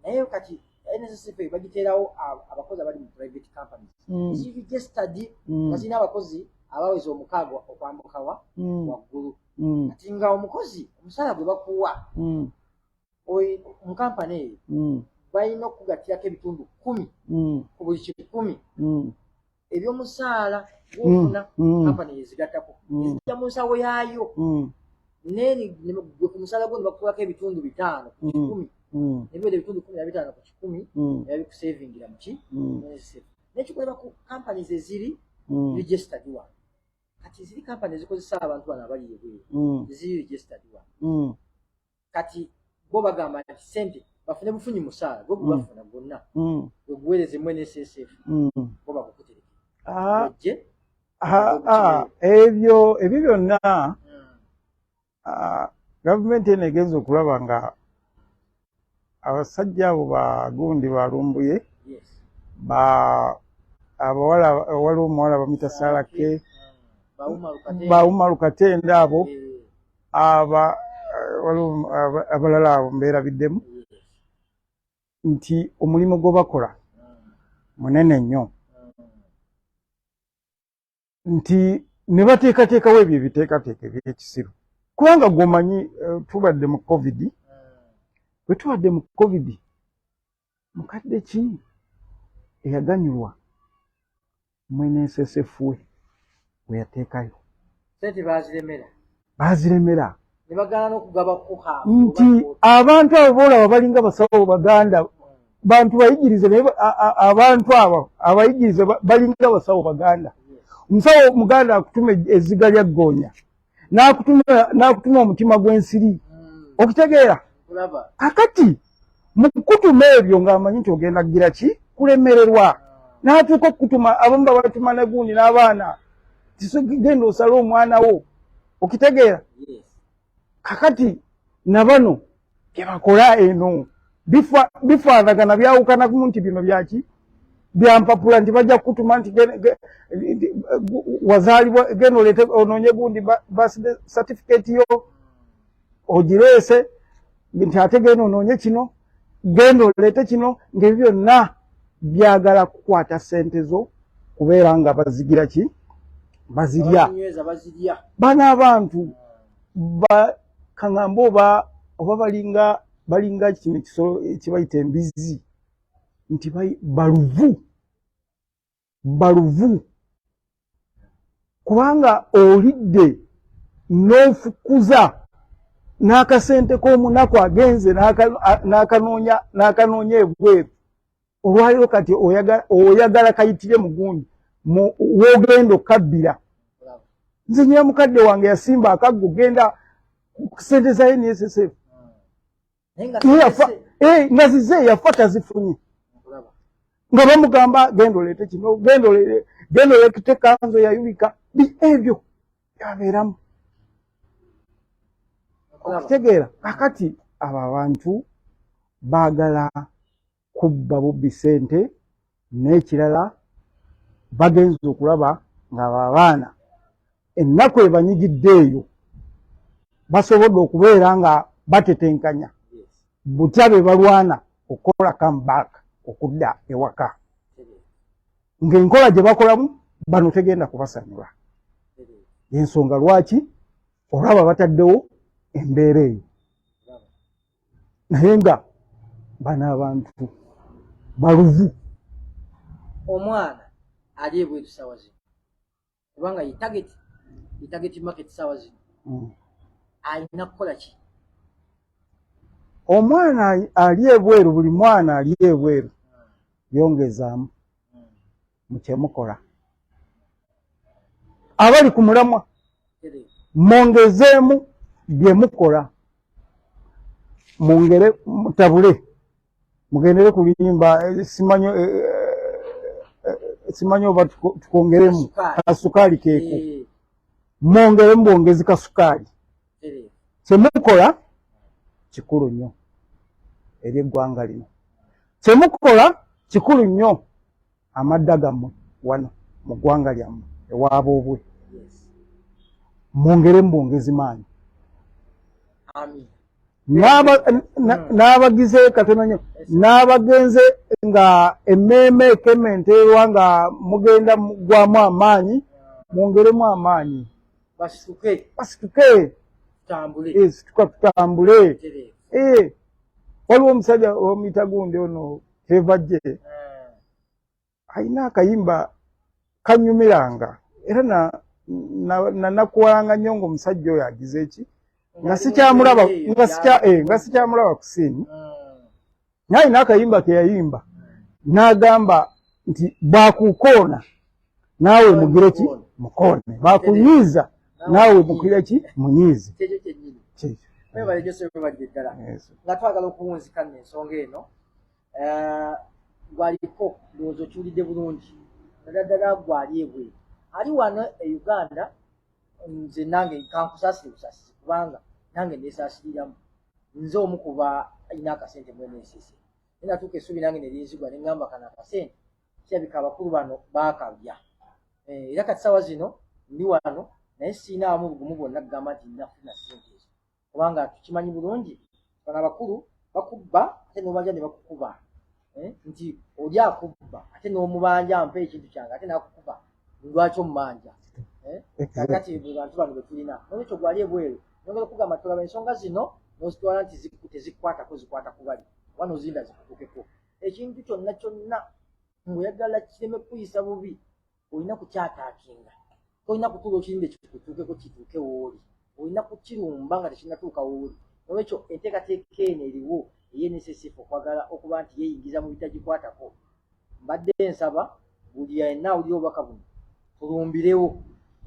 C: naye kati NSSF bagiterawo abakozi abali mu private companies if just study bazina abakozi abaweza omukaago okwambukawa waggulu ati nga omukozi omusala gwe bakuwa mu kampani balina okugatirako ebitundu 10 ku buli 100 ebyomusaala gwofuna kampani yezigattako ezijja mu nsawo yaayo neni gwe ku musaala gwo nebakuwako ebitundu 5 ku 10 nebiwedde ebitundu 15 ku 10 ebabikusavingira muki nekikoleba ku companies eziri registered one kati ziri company ezikozesa abantu bano abali ebweru ziri registered one kati bo bagamba nti sente bafune bufunyi musaala gwe bafuna gonna gwe guweereze mu NSSF bo bakukutereka
B: ebyo byonna gavumenti eno egenza okulaba nga abasajja abo bagundi balumbuye abawala waliwo omuwala bamuyita Salake Bauma Lukatende abo abalala abo mbeerabiddemu nti omulimu gwe bakola munene nnyo nti ne bateekateekawo ebyo ebiteekateeka ebyekisiru kubanga gwomanyi tubadde mu covid bwe tubadde mu covid mukadde ki eyaganyulwa mu NSSF we yateekayo
C: sente
B: baziremera
C: nebagana n'okugabako
B: nti abantu abo boolaba balinga basawo baganda bantu bayigirize naye abantu abo abayigirize balinga basawo baganda omusawo muganda akutuma ezziga lya ggoonya n'akutuma omutima gw'ensiri okitegeera kakati mu kutuma ebyo ng'amanyi nti ogenda kugira ki kulemererwa n'atuuka okutuma abamu babatuma ne gundi n'abaana genda osale omwana wo okitegeera kakati nabano byebakola eno bifaanagana byawukanaku nti bino byaki byampapula nti bajja kutuma nti wazaalibwa genda oleete onoonye gundi birthday certificate yo ogireese nti ate genda onoonye kino genda oleete kino ng'ebyo byonna byagala kukwata ssente zo kubeera nga bazigira ki bazirya bano abantu kaŋŋamba oba balinga kino ekisolo ekibayita embizi nti baluvu kubanga olidde n'ofukuza n'akasente k'omunaku agenze n'akanoonya ebweru olwaliro kati oyagala kayitire mugundi wogenda okabbira nze nnyina mukadde wange yasimba akaggo genda ssente za NSSF nga zize yafa tazifunye nga bamugamba genda oleete kino genda oleete kanzo yayulika ebyo byabeeramu okitegeera kakati abo abantu baagala kubba bubbi ssente n'ekirala bagenza okulaba ng'abo abaana ennaku ebanyigidde eyo basobodde okubeera nga batetenkanya butya be balwana okukola comeback okudda ewaka ng'enkola gye bakolamu bano tegenda kubasanyula y'ensonga lwaki olwaba bataddewo embeera eyo naye nga bano abantu baluvu
C: omwana ali ebweru ssaawa zino kubanga target market ssaawa zino alina kukola ki
B: omwana ali ebweru buli mwana ali ebweru yongezaamu mu kyemukola abali ku mulamwa mwongezeemu bye mukola mwongere mutabule mugendere ku biyimba simanyi oba tukongeremu kasukaali keeko mwongere mu bwongezi kasukaali kyemukola kikulu nnyo eri eggwanga lino kyemukola kikulu nnyo amadda gammwe wano mu ggwanga lyammwe ewaboobwe mwongere mu bwongezi maanyi n'abagize katono nnyo n'abagenze nga emmeeme ekementeerwa nga mugenda gwamu amaanyi mwongeremu amaanyi basituke tutambule waliwo omusajja omuyita gundi ono Tevajje alina akayimba kanyumiranga era nanakuwalanga nnyo ng'omusajja oyo agize eki nga sikyamulaba ku siini naye alina akayimba ke yayimba n'agamba nti bwakukoona naawe mugire ki mukoone bakunyiiza naawe mugire ki munyiize
C: nga twagala okuwunzikana ensonga eno gwaliko ndowooza okiwulidde bulungi naddala gwali ebweru ali wano e Uganda nze nange kankusaasire busaasire kubanga nange neesaasiriramu nze omu kuba alina akasente mweneesese nenatuuka essuubi nange nerinzigwa neŋŋamba kana akasente kirabika abakulu bano baakabya era kati ssaawa zino ndi wano naye siinaamu obugumu bwonna kugamba nti nnafuna sente ezo kubanga tukimanyi bulungi bano abakulu bakubba ate n'obanja ne bakukuba nti oli akubba ate n'omubanja ampa ekintu kyange ate nakukuba lwaki omumanja kakati bantu bano betulina nolwekyo gwali ebweru nongera okugamba tulaba ensonga zino n'ozitwala nti tezikwatako zikwata ku bali wano zinda zikutukeko ekintu kyonna kyonna mbweyagala kireme kuyisa bubi olina kukyataakinga tolina kutuula okirinde kikutuukeko kituuke wooli olina kukirumba nga tekinnatuuka wooli nolwekyo enteekateeka eno eriwo eyenesesifu okwagala okuba nti yeeyingiza mu bitagikwatako mbadde nsaba buli yenna awulira obubaka buno tulumbirewo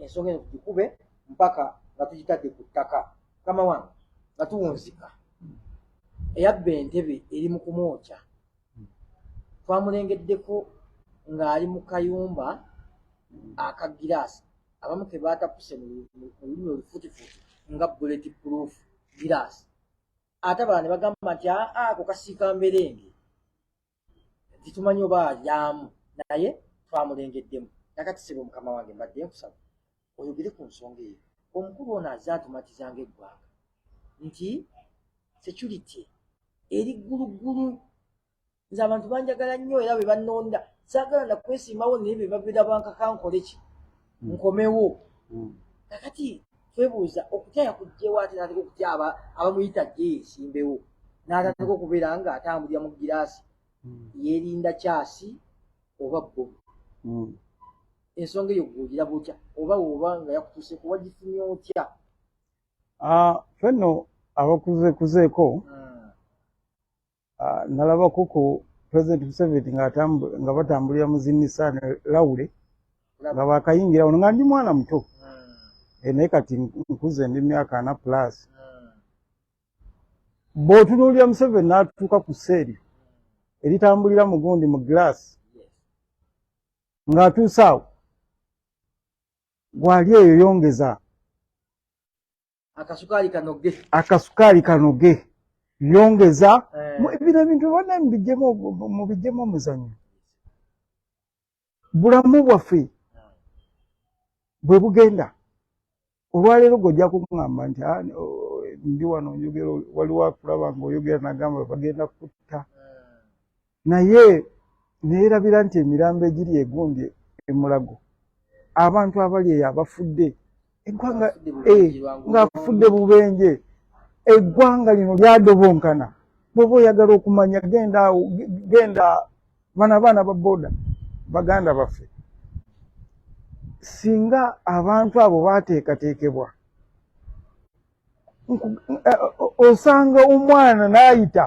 C: ensonga eno tugikube mpaka nga tugitadde ku ttaka kama wange nga tuwunzika eyabba entebe eri mu kumwokya twamulengeddeko ng'ali mu kayumba aka giraasi abamu ke baatapuse mu lulimi olufutifuti nga bullet proof giraasi ate abalala ne bagamba nti ako kasiika mberenge titumanyi oba alyamu naye twamulengeddemu nakati sebo mukama wange mbadde nkusaba oyogere ku nsonga eyo omukulu ono azze atumatizanga eggwanga nti security eri gguluggulu nze abantu banjagala nnyo era be bannonda saagala nakwesimbawo naye be babira bankakankole ki nkomewo nakati twebuuza okutyaya kujjewo ate nateka okutya abamuyita gye yesimbewo n'atateka okubeera nga atambulira mu giraasi yeerinda kyasi oba bobi ensonga eyo gw'ogira butya oba woba nga yakutuuseeko wagifunye otya
B: fenno abakuzeeko nalabako ku President Museveni nga batambulira mu Zinisani Lawule nga bakayingira ono nga ndi mwana muto naye kati nkuze ndi myaka 4 plus bw'otunuulira Museveni n'atuuka ku sseeri eritambulira mu gundi mu glaasi ng'atuuse awo gwali eyo yongeza akasukaali kanoge yongeza bino ebintu byonna mubijjemu omuzannyo bulamu bwaffe bwe bugenda olwaleero gojja kuŋŋamba nti ndi wano njogera waliwo akulaba ng'oyogera nagamba bagenda kutta naye neerabira nti emirambo egiri egundi emulago abantu abali eyo abafudde eggwanga ng'afudde bubenje eggwanga lino lyadobonkana bw'oba oyagala okumanya genda bana abaana ba boda baganda baffe singa abantu abo baateekateekebwa osanga omwana n'ayita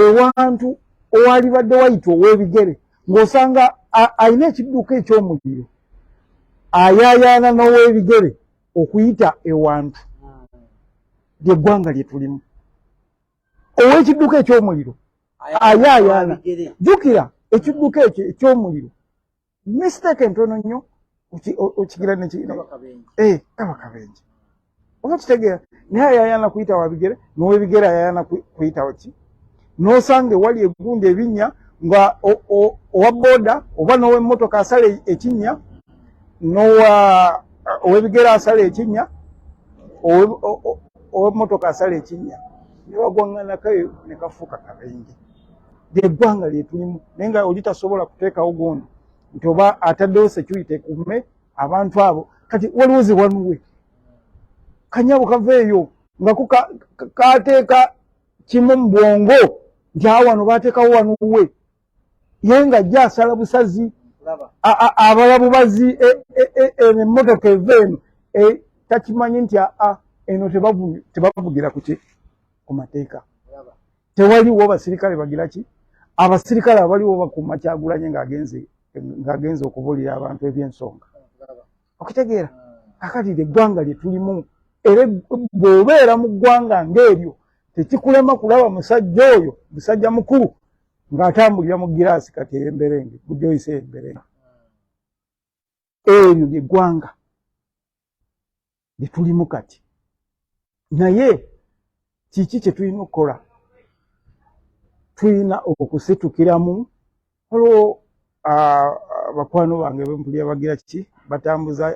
B: ewantu owali badde wayita ow'ebigere ng'osanga alina ekidduka eky'omuliro ayaayaana n'ow'ebigere okuyita ewantu ly'eggwanga lye tulimu ow'ekidduka eky'omuliro ayaayaana jjukira ekidduka ekyo eky'omuliro mistake entono nnyo okigira abakabenje oba kitegeera naye ayaayaana kuyita wabigere n'ow'ebigere ayaayaana kuyita waki n'osanga ewali egundi ebinnya nga owa booda oba n'ow'emmotoka asala ekinnya ow'ebigere asala ekinnya ow'emmotoka asala ekinnya ne wagwaŋŋanakayo ne kafuuka kabenje ly'eggwanga lye tulimu naye nga oli tasobola kuteekawo gundi nti oba ataddewo security ekuume abantu abo kati waliwo ze wanuwe kanyabo kava eyo nga kateeka kimu mu bwongo nti awano bateekawo wanuwe ye nga ajja asala busazi abalabubazi emmotoka eva eno takimanyi nti eno tebavugira ku mateeka tewaliwo basirikale bagira ki abasirikale abaliwo bakuuma Kyagulanyi ng'agenze okubuulira abantu eby'ensonga okitegeera akati eggwanga lye tulimu era bw'obeera mu ggwanga ng'eryo tekikulema kulaba musajja oyo musajja mukulu ng'atambulira mu giraasi kati Emberenge bujoyise Emberenge eryo ly'eggwanga lye tulimu kati naye kiki kye tulina okukola tulina okusitukiramu olwo bakwano bange bempulira bagira ki batambuza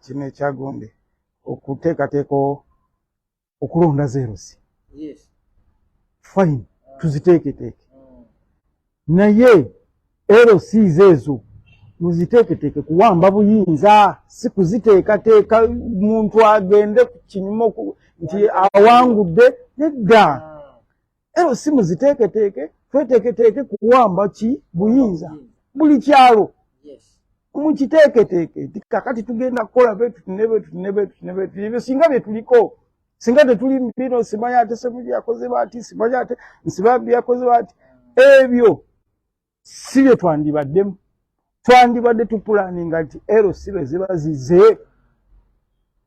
B: kino ekyagonde okuteekateeka okulonda zerosi fine tuziteeketeeke naye erosiizo ezo muziteeketeeke kuwamba buyinza si kuziteekateeka muntu agende ku kinyumo nti awangudde nedda erosi muziteeketeeke tweteeketeeke kuwamba ki buyinza buli kyalo mukiteeketeeke nti kakati tugenda kukola ebyo singa bye tuliko singa tetuli bino simanyi ate Semuli yakoze baati simanyi ate Nsibambi yakoze baati ebyo si bye twandibaddemu twandibadde tupulaninga nti erosi bwe ziba zize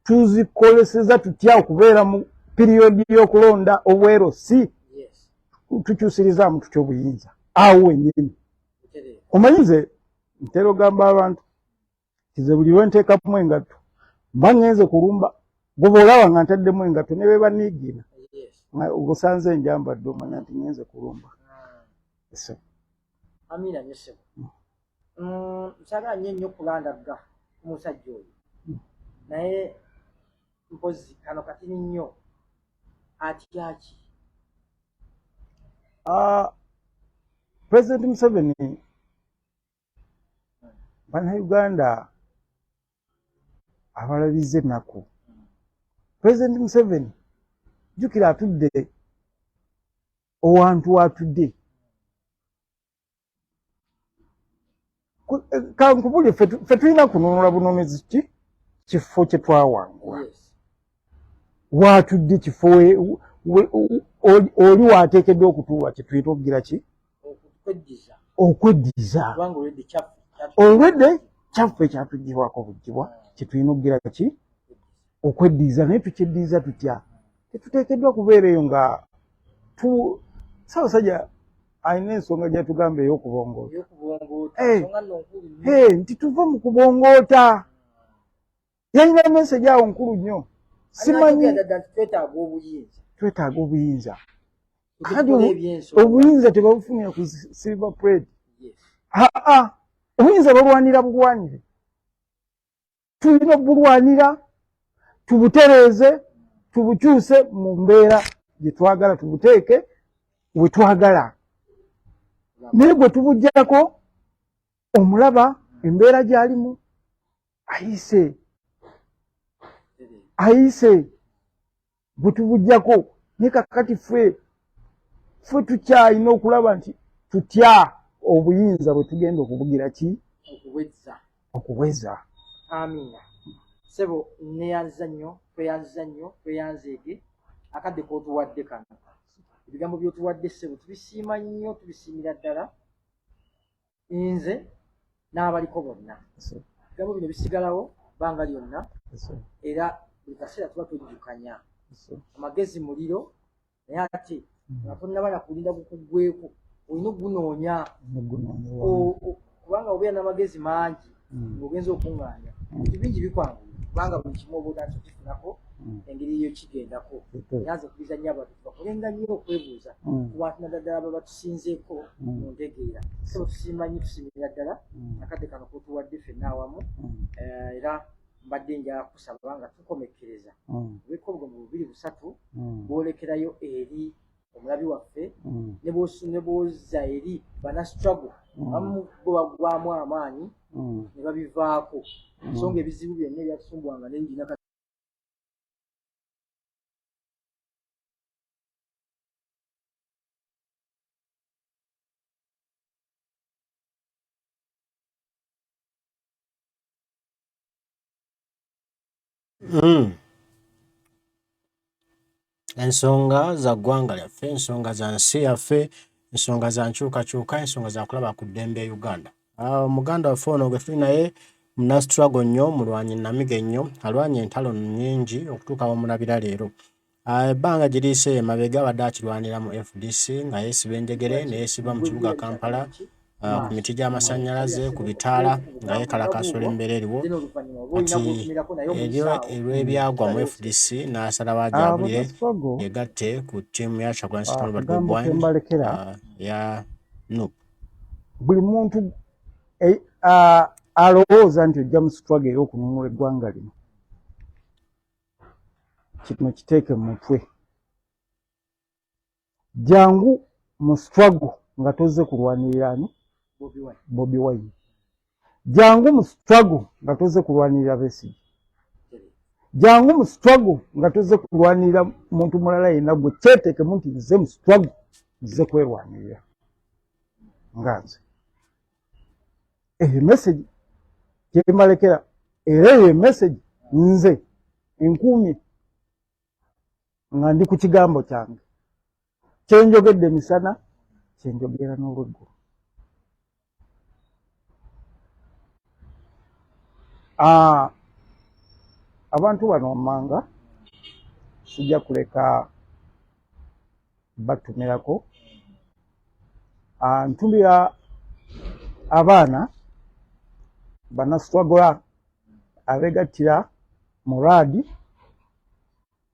B: tuzikoleseza tutya okubeera mu piriyodi y'okulonda obwerosi tukyusirizaamu tutya obuyinza awo wennyini omanyi nze ntera ogamba abantu kize buli lwe nteekamu engatto mba ngenze kulumba goba olaba nga ntaddemu engatto ne be banniigiina osanze enjambadde omanya nti ngenze kulumba
C: Amina nyesebo nsagala nnyo okulandagga omusajja oyo naye mpozi kano katini nnyo atyaki
B: President Museveni bannayuganda abalabize ennaku President Museveni jjukira atudde owantu watudde kankubulye ffe tulina kununula bunomezi ki kifo kye twawangula watudde kifo oli wateekeddwa okutuula kye tuyita okugira ki okweddiza olwedde kyaffe ekyatuggyibwako buggibwa kye tulina okugira ki okweddiza naye tukyeddiza tutya tetuteekeddwa kubeera eyo nga Ssaabasajja alina ensonga gy'atugamba ey'okubongoota nti tuva mu kubongoota yalina message awo nkulu nnyo simanyi twetaaga obuyinza kati obuyinza tebabufunira ku silver plate obuyinza balwanira bugwanire tulina obulwanira tubutereeze tubukyuse mu mbeera gye twagala tubuteeke we twagala naye gwe tubuggyako omulaba embeera gy'alimu ayise bwe tubuggyako naye kakati ffe tukyalina okulaba nti tutya obuyinza bwe tugenda okubugira ki okuweza
C: Amina sebo neyanza nnyo tweyanzeege akadde k'otuwadde kano ebigambo by'otuwadde ssebo tubisiima nnyo tubisiimira ddala nze n'abaliko bonna ebigambo bino bisigalawo bbanga lyonna era buli kaseera tuba tujjukanya amagezi muliro naye ate nga tonnaba nakulinda gukuggweko olina ogunoonya kubanga obeera n'amagezi mangi ng'ogenza okuŋŋaanya bingi bikwangula kubanga buli kimu oba otanti okifunako engeri yokigendako yanze kubiza nnyo abantu tubakolenga nnyo okwebuuza ku bantu naddala aba batusinzeeko mu ntegeera so tusiima nnyo tusiimira ddala akadde kano kotuwadde ffenna awamu era mbadde njala kusaba nga tukomekkereza obweko obugomu 2-3 bwolekerayo eri omulabi waffe ne bwozza eri bana struggle abamu bo bagwamu amaanyi ne babivaako ensonga ebizibu byonna ebyatusumbuwanga nenjina
A: ensonga za ggwanga lyaffe, ensonga za nsi yaffe, ensonga za nkyukakyuka, ensonga za kulaba ku ddembe ya Uganda. Omuganda waffe ono gwe tuli naye muna struggle nnyo, mulwanyi namiga ennyo, alwanye entalo nnyingi okutuuka wamulabira leero. Ebbanga gye liise emabega abadde akirwanira mu FDC nga yeesiba enjegere ne yeesiba mu kibuga Kampala ku miti gy'amasannyalaze ku bitaala nga yeekalakaasula embeera eriwo kati olw'ebyagwa mu FDC n'asalawo ajabulire yegatte ku ttiimu ya Kyagulanyi Ssentamu Bobi Wine ya NUP.
B: Buli muntu alowooza nti ojja mu struggle ey'okununula eggwanga lino kino kiteeke mu mutwe. Jangu mu struggle nga tozze kulwanirira ani? Bobi Wine. Jangu mu struggle nga tozze kulwanirira Besigye. Jangu mu struggle nga tozze kulwanirira muntu mulala yenna gwe kyeteekemu nti nze mu struggle nze kwerwanirira nga nze. Eyo message kyembalekera era eyo message nze enkuumye nga ndi ku kigambo kyange kyenjogedde misana kyenjogera n'olweggulo. Abantu bano mmanga sijja kuleka batumirako. Ntumira abaana banasitwagola abegattira mu raadi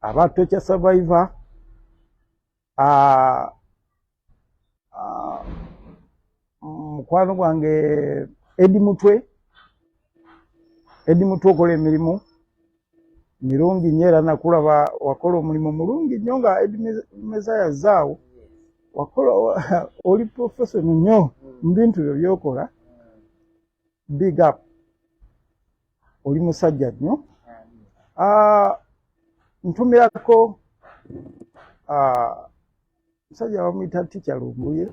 B: abatokya survivor mukwano gwange Edi Mutwe okola emirimu mirungi nnyo era nakulaba wakola omulimu mulungi nnyo nga Edi Mezaya zaawo wakola oli professional nnyo mu bintu byo byokola. Big up, oli musajja nnyo. Ntumirako musajja bamuyita Ticha Lumbuye.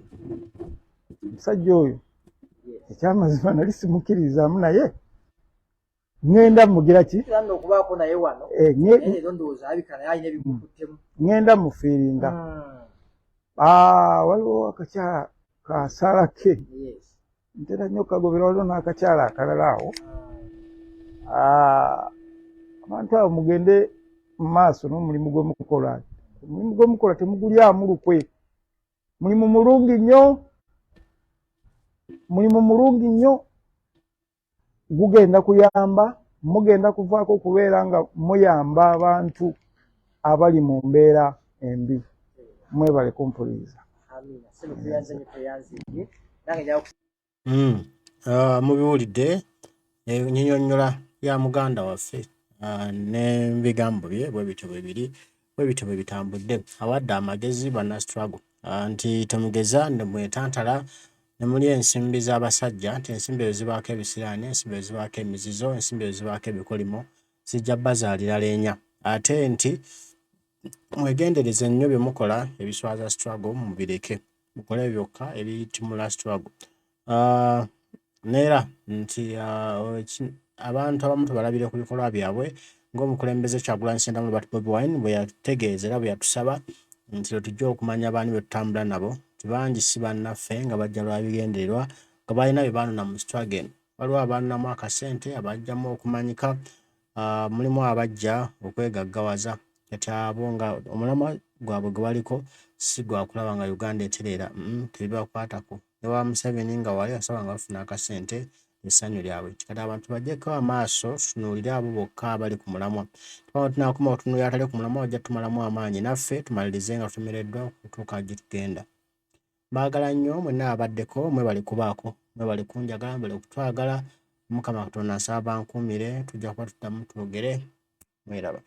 B: Musajja oyo ekyamazima nali simukkiririzaamu naye ngenda mugira ki ngenda mufiiringa. Waliwo akakyala kasaala ke ntera nnyo kagobera, waliwo n'akakyala akalala awo. Abantu abo mugende mu maaso n'omulimu gwe mukola. Omulimu gwe mukola temugulyamu lukwe. Mulimu mulungi nnyo, gugenda kuyamba, mugenda kuvaako kubeera nga muyamba abantu abali mu mbeera embi. Mwebale kumpuliriza.
A: Mubiwulidde ennyonnyola ya muganda waffe n'ebigambo bye bwe bityo bwe bitambudde. Awadde amagezi bana struggle nti temugeza ne mwetantala ne muli ensimbi z'abasajja nti ensimbi ezo zibaako ebisiraani, ensimbi ezo zibaako emizizo, ensimbi ezo zibaako ebikolimo, zijja bazaalira leenya. Ate nti mwegendereze nnyo bye mukola ebiswaza struggle mubireke, mukole byokka ebitimula struggle. Neera nti abantu abamu tubalabire ku bikolwa byabwe ng'omukulembeze Kyagulanyi Ssentamu Robert Bobi Wine bwe yategeeza era bwe yatusaba nti tujja okumanya abaani be tutambula nabo tibangi si bannaffe nga bajja lwa bigendererwa nga balina bye baanona mu struggle eno. Waliwo abanonamu akasente abajjamu okumanyika, mulimu abajja okwegaggawaza kati abo nga omulamwa gwabwe gwe baliko si gwa kulaba nga Uganda etereera, tebibakwatako. Ne wa Museveni nga wali asaba nga bafuna akasente essanyu lyabwe. Kati abantu bajjeko amaaso tutunuulire abo bokka abali ku mulamwa. Tunaakoma otunuulira atali ku mulamwa wajja tumalamu amaanyi naffe tumalirize nga tutemereddwa okutuuka gye tugenda. Mbaagala nnyo mwenna abaddeko mwebale kubaako, mwebale kunjagala, mwebale okutwagala. Mukama Katonda nsaba bankuumire, tujja kuba tuddamu twogere. Mweraba.